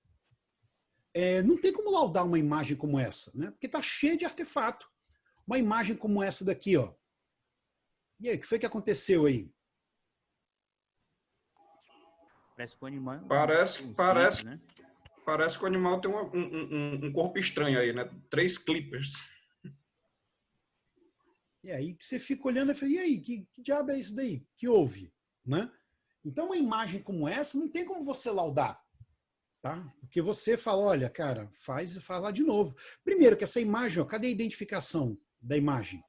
Não tem como laudar uma imagem como essa, né? Porque tá cheio de artefato. Uma imagem como essa daqui, ó. E aí, o que foi que aconteceu aí? Parece que o animal... Parece que o animal tem um corpo estranho aí, né? 3 clippers. E aí você fica olhando e fala, e aí, que diabo é isso daí? Que houve? Né? Então, uma imagem como essa não tem como você laudar. Tá? Porque você fala, olha, cara, faz lá de novo. Primeiro, que essa imagem, ó, cadê a identificação da imagem?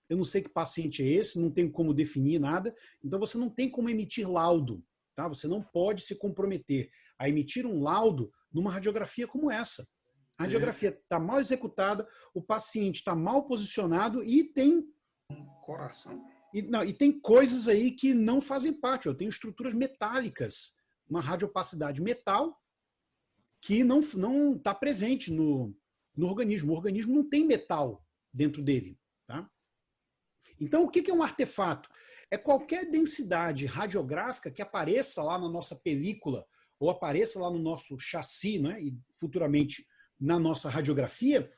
Eu não sei que paciente é esse, não tem como definir nada, então você não tem como emitir laudo. Tá? Você não pode se comprometer a emitir um laudo numa radiografia como essa. A radiografia está mal executada, o paciente está mal posicionado e tem... Coração. E tem coisas aí que não fazem parte. Ó. Tem estruturas metálicas, uma radiopacidade metal, que não está presente no organismo. O organismo não tem metal dentro dele. Tá? Então, o que é um artefato? É qualquer densidade radiográfica que apareça lá na nossa película ou apareça lá no nosso chassi, né, e futuramente na nossa radiografia,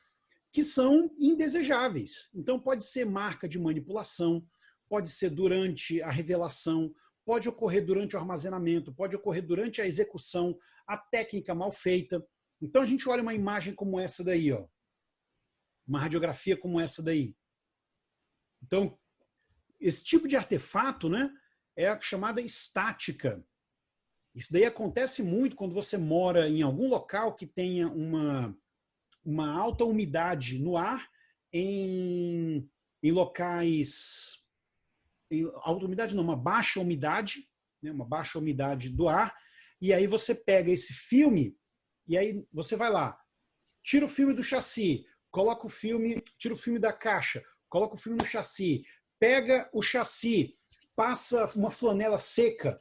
que são indesejáveis. Então, pode ser marca de manipulação, pode ser durante a revelação, pode ocorrer durante o armazenamento, pode ocorrer durante a execução, a técnica mal feita. Então, a gente olha uma imagem como essa daí, ó, uma radiografia como essa daí. Então, esse tipo de artefato, né, é a chamada estática. Isso daí acontece muito quando você mora em algum local que tenha uma alta umidade no ar, em locais... alta umidade não, uma baixa umidade, né, uma baixa umidade do ar, e aí você pega esse filme, e aí você vai lá, tira o filme do chassi, coloca o filme, tira o filme da caixa, coloca o filme no chassi, pega o chassi, passa uma flanela seca,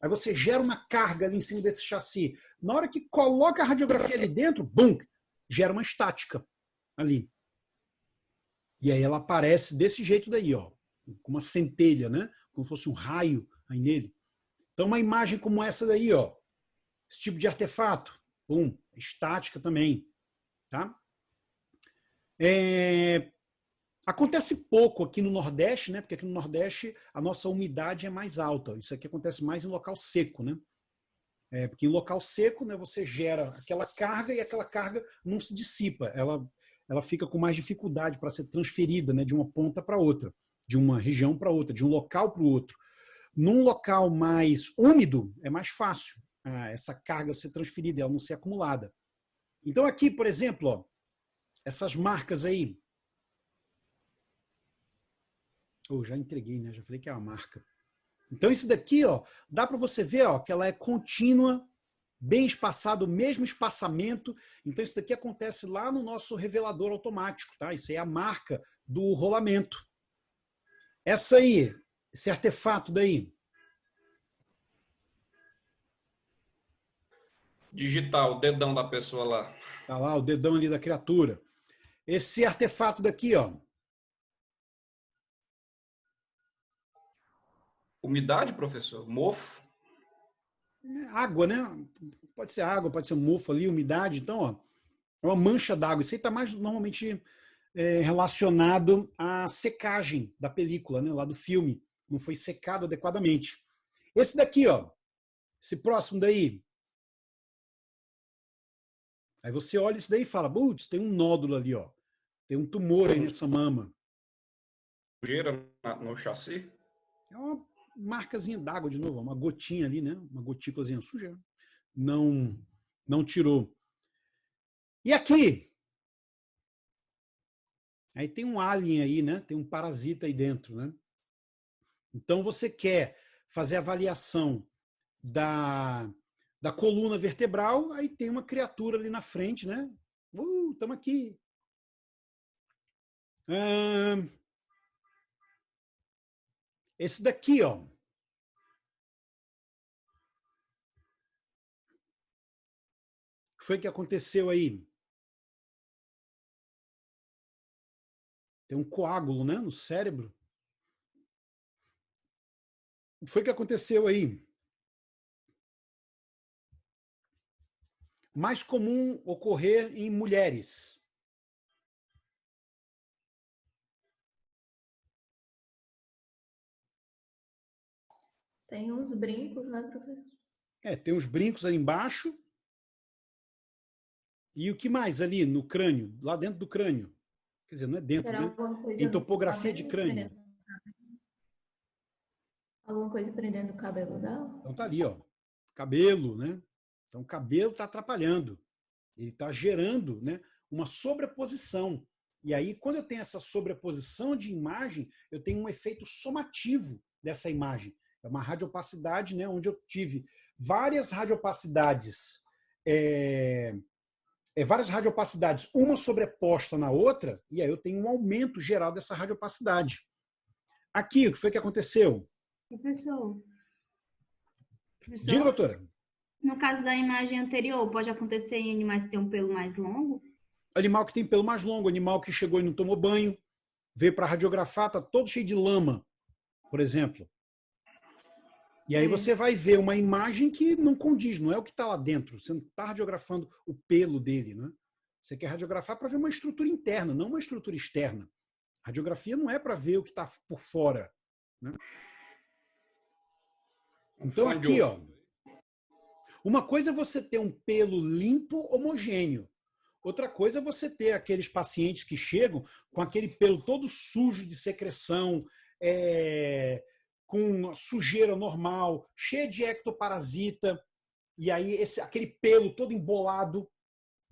aí você gera uma carga ali em cima desse chassi. Na hora que coloca a radiografia ali dentro, bum, gera uma estática ali. E aí ela aparece desse jeito daí, ó, com uma centelha, né? Como se fosse um raio aí nele. Então, uma imagem como essa daí, ó, esse tipo de artefato, bum, estática também, tá? Acontece pouco aqui no Nordeste, né? Porque aqui no Nordeste a nossa umidade é mais alta. Isso aqui acontece mais em local seco, né? Porque em local seco, né, você gera aquela carga e aquela carga não se dissipa. Ela fica com mais dificuldade para ser transferida, né, de uma ponta para outra, de uma região para outra, de um local para o outro. Num local mais úmido, é mais fácil essa carga ser transferida, ela não ser acumulada. Então aqui, por exemplo, ó, essas marcas aí. Já entreguei, né? Já falei que é uma marca. Então isso daqui, ó, dá para você ver, ó, que ela é contínua, bem espaçado, o mesmo espaçamento. Então isso daqui acontece lá no nosso revelador automático, tá? Isso aí é a marca do rolamento. Essa aí, esse artefato daí. Digital, o dedão da pessoa lá. Tá lá o dedão ali da criatura. Esse artefato daqui, ó. Umidade, professor? Mofo? Água, né? Pode ser água, pode ser mofo ali, umidade. Então, ó, é uma mancha d'água. Isso aí está mais normalmente relacionado à secagem da película, né? Lá do filme. Não foi secado adequadamente. Esse daqui, ó. Esse próximo daí. Aí você olha isso daí e fala, putz, tem um nódulo ali, ó. Tem um tumor aí nessa mama. Sujeira no chassi? É uma marcazinha d'água de novo, uma gotinha ali, né? Uma gotículazinha suja. Não tirou. E aqui? Aí tem um alien aí, né? Tem um parasita aí dentro, né? Então você quer fazer a avaliação da coluna vertebral, aí tem uma criatura ali na frente, né? Estamos aqui. Esse daqui, ó. O que foi que aconteceu aí? Tem um coágulo, né, no cérebro. O que foi que aconteceu aí? Mais comum ocorrer em mulheres. Tem uns brincos, né, professor? Tem uns brincos ali embaixo. E o que mais ali no crânio? Lá dentro do crânio. Quer dizer, não é dentro, Será né? alguma coisa Tem topografia de prendendo- crânio. Alguma coisa prendendo o cabelo dela? Então tá ali, ó. Cabelo, né? Então o cabelo está atrapalhando. Ele está gerando, né, uma sobreposição. E aí, quando eu tenho essa sobreposição de imagem, eu tenho um efeito somativo dessa imagem. É uma radiopacidade, né, onde eu tive várias radiopacidades, várias radiopacidades, uma sobreposta na outra, e aí eu tenho um aumento geral dessa radiopacidade. Aqui, o que foi que aconteceu? Professor, Diga, doutora. no caso da imagem anterior, pode acontecer em animais que têm um pelo mais longo? Animal que tem pelo mais longo, animal que chegou e não tomou banho, veio para radiografar, está todo cheio de lama, por exemplo. E aí você vai ver uma imagem que não condiz, não é o que está lá dentro. Você não está radiografando o pelo dele, né? Você quer radiografar para ver uma estrutura interna, não uma estrutura externa. Radiografia não é para ver o que está por fora, né? Então aqui, ó, uma coisa é você ter um pelo limpo, homogêneo. Outra coisa é você ter aqueles pacientes que chegam com aquele pelo todo sujo de secreção, com sujeira normal, cheia de ectoparasita, e aí aquele pelo todo embolado.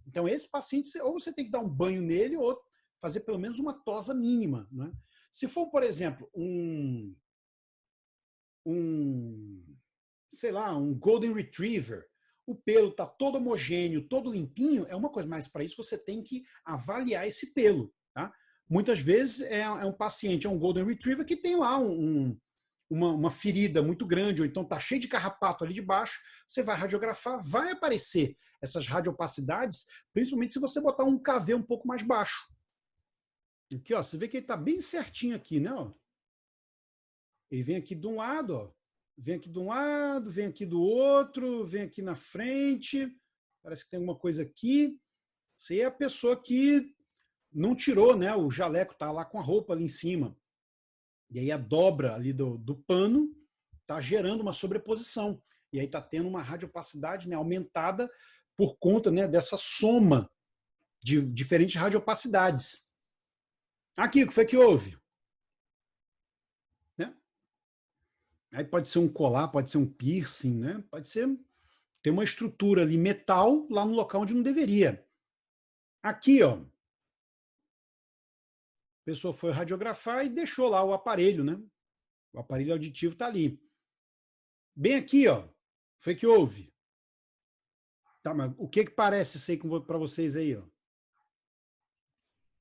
Então, esse paciente, ou você tem que dar um banho nele, ou fazer pelo menos uma tosa mínima, né? Se for, por exemplo, sei lá, um Golden Retriever, o pelo está todo homogêneo, todo limpinho, é uma coisa, mas para isso você tem que avaliar esse pelo, tá? muitas vezes é um paciente, é um Golden Retriever que tem lá uma ferida muito grande, ou então está cheio de carrapato ali de baixo, você vai radiografar, vai aparecer essas radiopacidades, principalmente se você botar um KV um pouco mais baixo. Aqui, ó, você vê que ele está bem certinho aqui, né? Ó. Ele vem aqui de um lado, ó. Vem aqui de um lado, vem aqui do outro, vem aqui na frente. Parece que tem alguma coisa aqui. Isso aí é a pessoa que não tirou, né? O jaleco tá lá com a roupa ali em cima. E aí a dobra ali do pano tá gerando uma sobreposição. E aí tá tendo uma radiopacidade, né, aumentada por conta, né, dessa soma de diferentes radiopacidades. Aqui, o que foi que houve? Né? Aí pode ser um colar, pode ser um piercing, né? Pode ser ter uma estrutura ali metal lá no local onde não deveria. Aqui, ó, a pessoa foi radiografar e deixou lá o aparelho, né? O aparelho auditivo está ali. Bem aqui, ó, foi que houve. Tá, mas o que parece ser para vocês aí, ó?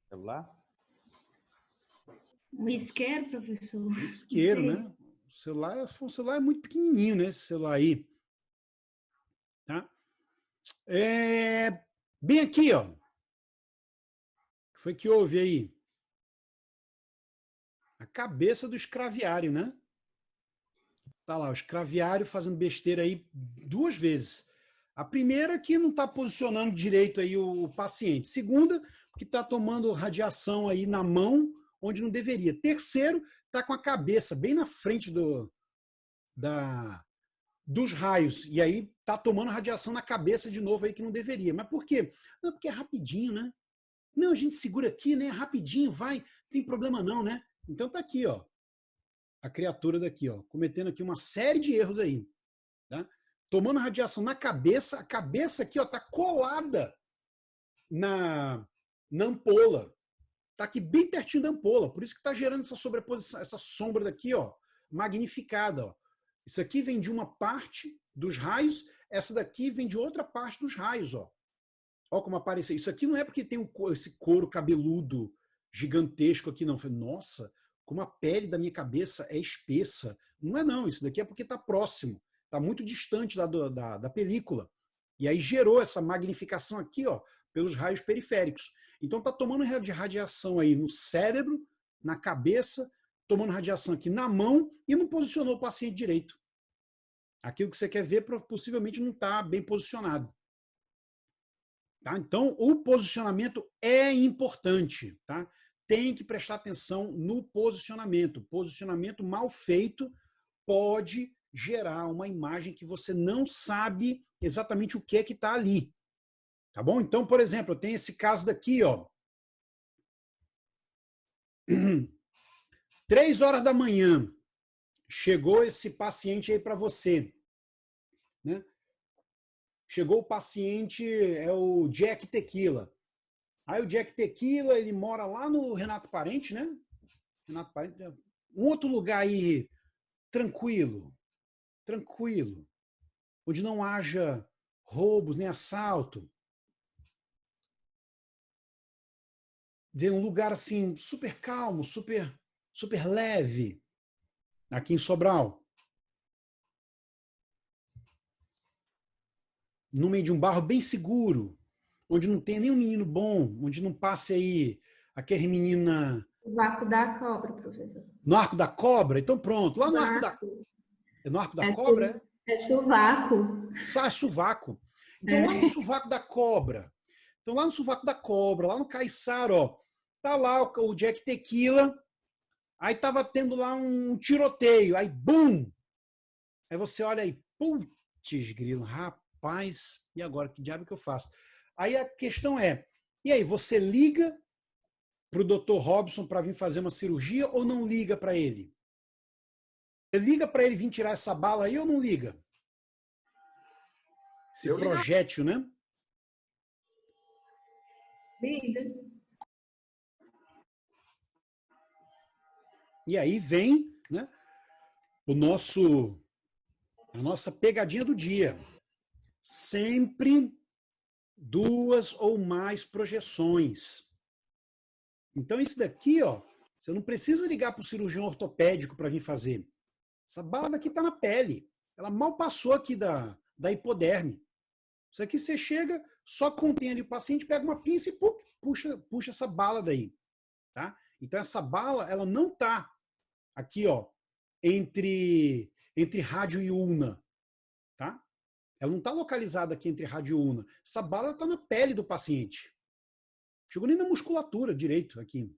Celular? Um isqueiro, professor? Um isqueiro, né? O celular é muito pequenininho, né? Esse celular aí. Tá? Bem aqui, ó. O que foi que houve aí? A cabeça do escraviário, né? Tá lá, o escraviário fazendo besteira aí 2 vezes. A primeira que não está posicionando direito aí o paciente. Segunda, que está tomando radiação aí na mão onde não deveria. Terceiro, está com a cabeça bem na frente dos raios. E aí está tomando radiação na cabeça de novo aí que não deveria. Mas por quê? Não, porque é rapidinho, né? Não, a gente segura aqui, né? Rapidinho, vai. Tem problema não, né? Então tá aqui, ó. A criatura daqui, ó, cometendo aqui uma série de erros aí, tá? Tomando radiação na cabeça, a cabeça aqui, ó, tá colada na ampola. Tá aqui bem pertinho da ampola, por isso que tá gerando essa sobreposição, essa sombra daqui, ó, magnificada, ó. Isso aqui vem de uma parte dos raios, essa daqui vem de outra parte dos raios, ó. Ó como apareceu. Isso aqui não é porque tem esse couro cabeludo gigantesco aqui, não. Eu falei, nossa, como a pele da minha cabeça é espessa. Não é não, isso daqui é porque está próximo, está muito distante da película. E aí gerou essa magnificação aqui, ó, pelos raios periféricos. Então está tomando radiação aí no cérebro, na cabeça, tomando radiação aqui na mão e não posicionou o paciente direito. Aquilo que você quer ver possivelmente não está bem posicionado. Tá? Então, o posicionamento é importante. Tá? Tem que prestar atenção no posicionamento. Posicionamento mal feito pode gerar uma imagem que você não sabe exatamente o que é que está ali. Tá bom? Então, por exemplo, eu tenho esse caso daqui, ó. 3 horas da manhã, chegou esse paciente aí para você. Né? Chegou o paciente, é o Jack Tequila. Aí o Jack Tequila, ele mora lá no Renato Parente, né? Renato Parente, um outro lugar aí tranquilo, onde não haja roubos nem assalto. De um lugar assim super calmo, super leve, aqui em Sobral. No meio de um bairro bem seguro, onde não tem nenhum menino bom, onde não passe aí aquele menina... O Arco da Cobra, professor. No Arco da Cobra? Então pronto, lá no Arco da... É no Arco da Cobra? É sovaco. Só é sovaco. Então lá no Sovaco da Cobra, lá no Caiçara, ó, tá lá o Jack Tequila, aí tava tendo lá um tiroteio, aí bum! Aí você olha aí, putz grilo, rapaz, e agora, que diabo que eu faço? Aí a questão é, e aí, você liga pro Dr. Robson para vir fazer uma cirurgia ou não liga para ele? Você liga para ele vir tirar essa bala aí ou não liga? Esse projétil, né? Liga. E aí vem, né, a nossa pegadinha do dia. Sempre 2 ou mais projeções. Então, isso daqui, ó, você não precisa ligar para o cirurgião ortopédico para vir fazer. Essa bala daqui está na pele. Ela mal passou aqui da hipoderme. Isso aqui você chega, só contém ali o paciente, pega uma pinça e puxa essa bala daí. Tá? Então, essa bala, ela não está aqui, ó, entre rádio e ulna. Tá? Ela não está localizada aqui entre rádio e ulna. Essa bala está na pele do paciente. Chegou nem na musculatura direito aqui.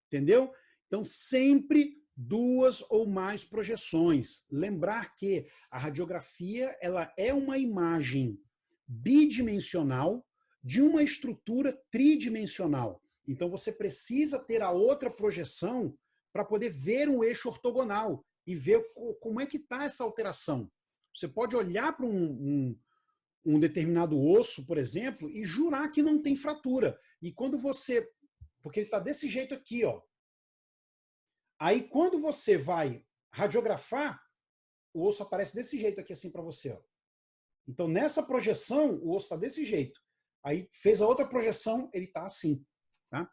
Entendeu? Então, sempre 2 ou mais projeções. Lembrar que a radiografia ela é uma imagem bidimensional de uma estrutura tridimensional. Então, você precisa ter a outra projeção para poder ver um eixo ortogonal e ver como é que está essa alteração. Você pode olhar para um determinado osso, por exemplo, e jurar que não tem fratura. E quando você... Porque ele está desse jeito aqui, ó. Aí, quando você vai radiografar, o osso aparece desse jeito aqui, assim, para você, ó. Então, nessa projeção, o osso está desse jeito. Aí, fez a outra projeção, ele está assim. Tá?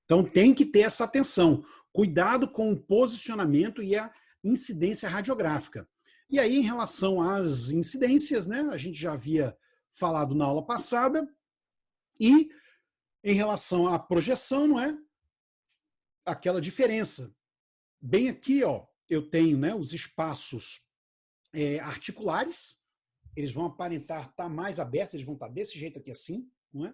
Então, tem que ter essa atenção. Cuidado com o posicionamento e a incidência radiográfica. E aí, em relação às incidências, né, a gente já havia falado na aula passada, e em relação à projeção, não é? Aquela diferença. Bem aqui, ó, eu tenho, né, os espaços articulares, eles vão aparentar estar mais abertos, eles vão estar desse jeito aqui assim, não é?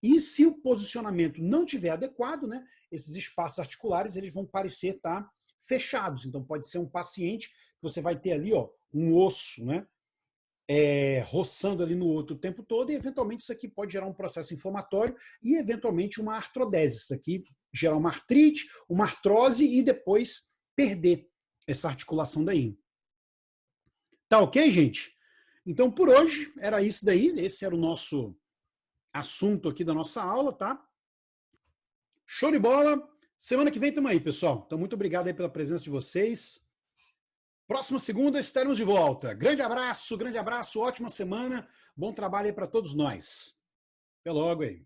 E se o posicionamento não tiver adequado, né, esses espaços articulares eles vão parecer estar fechados. Então pode ser um paciente que você vai ter ali, ó, um osso, né, roçando ali no outro o tempo todo, e eventualmente isso aqui pode gerar um processo inflamatório e eventualmente uma artrodese. Isso aqui gerar uma artrite, uma artrose e depois perder essa articulação daí. Tá ok, gente? Então, por hoje, era isso daí. Esse era o nosso assunto aqui da nossa aula, tá? Show de bola! Semana que vem estamos aí, pessoal. Então, muito obrigado aí pela presença de vocês. Próxima segunda estaremos de volta. Grande abraço, ótima semana. Bom trabalho aí para todos nós. Até logo aí.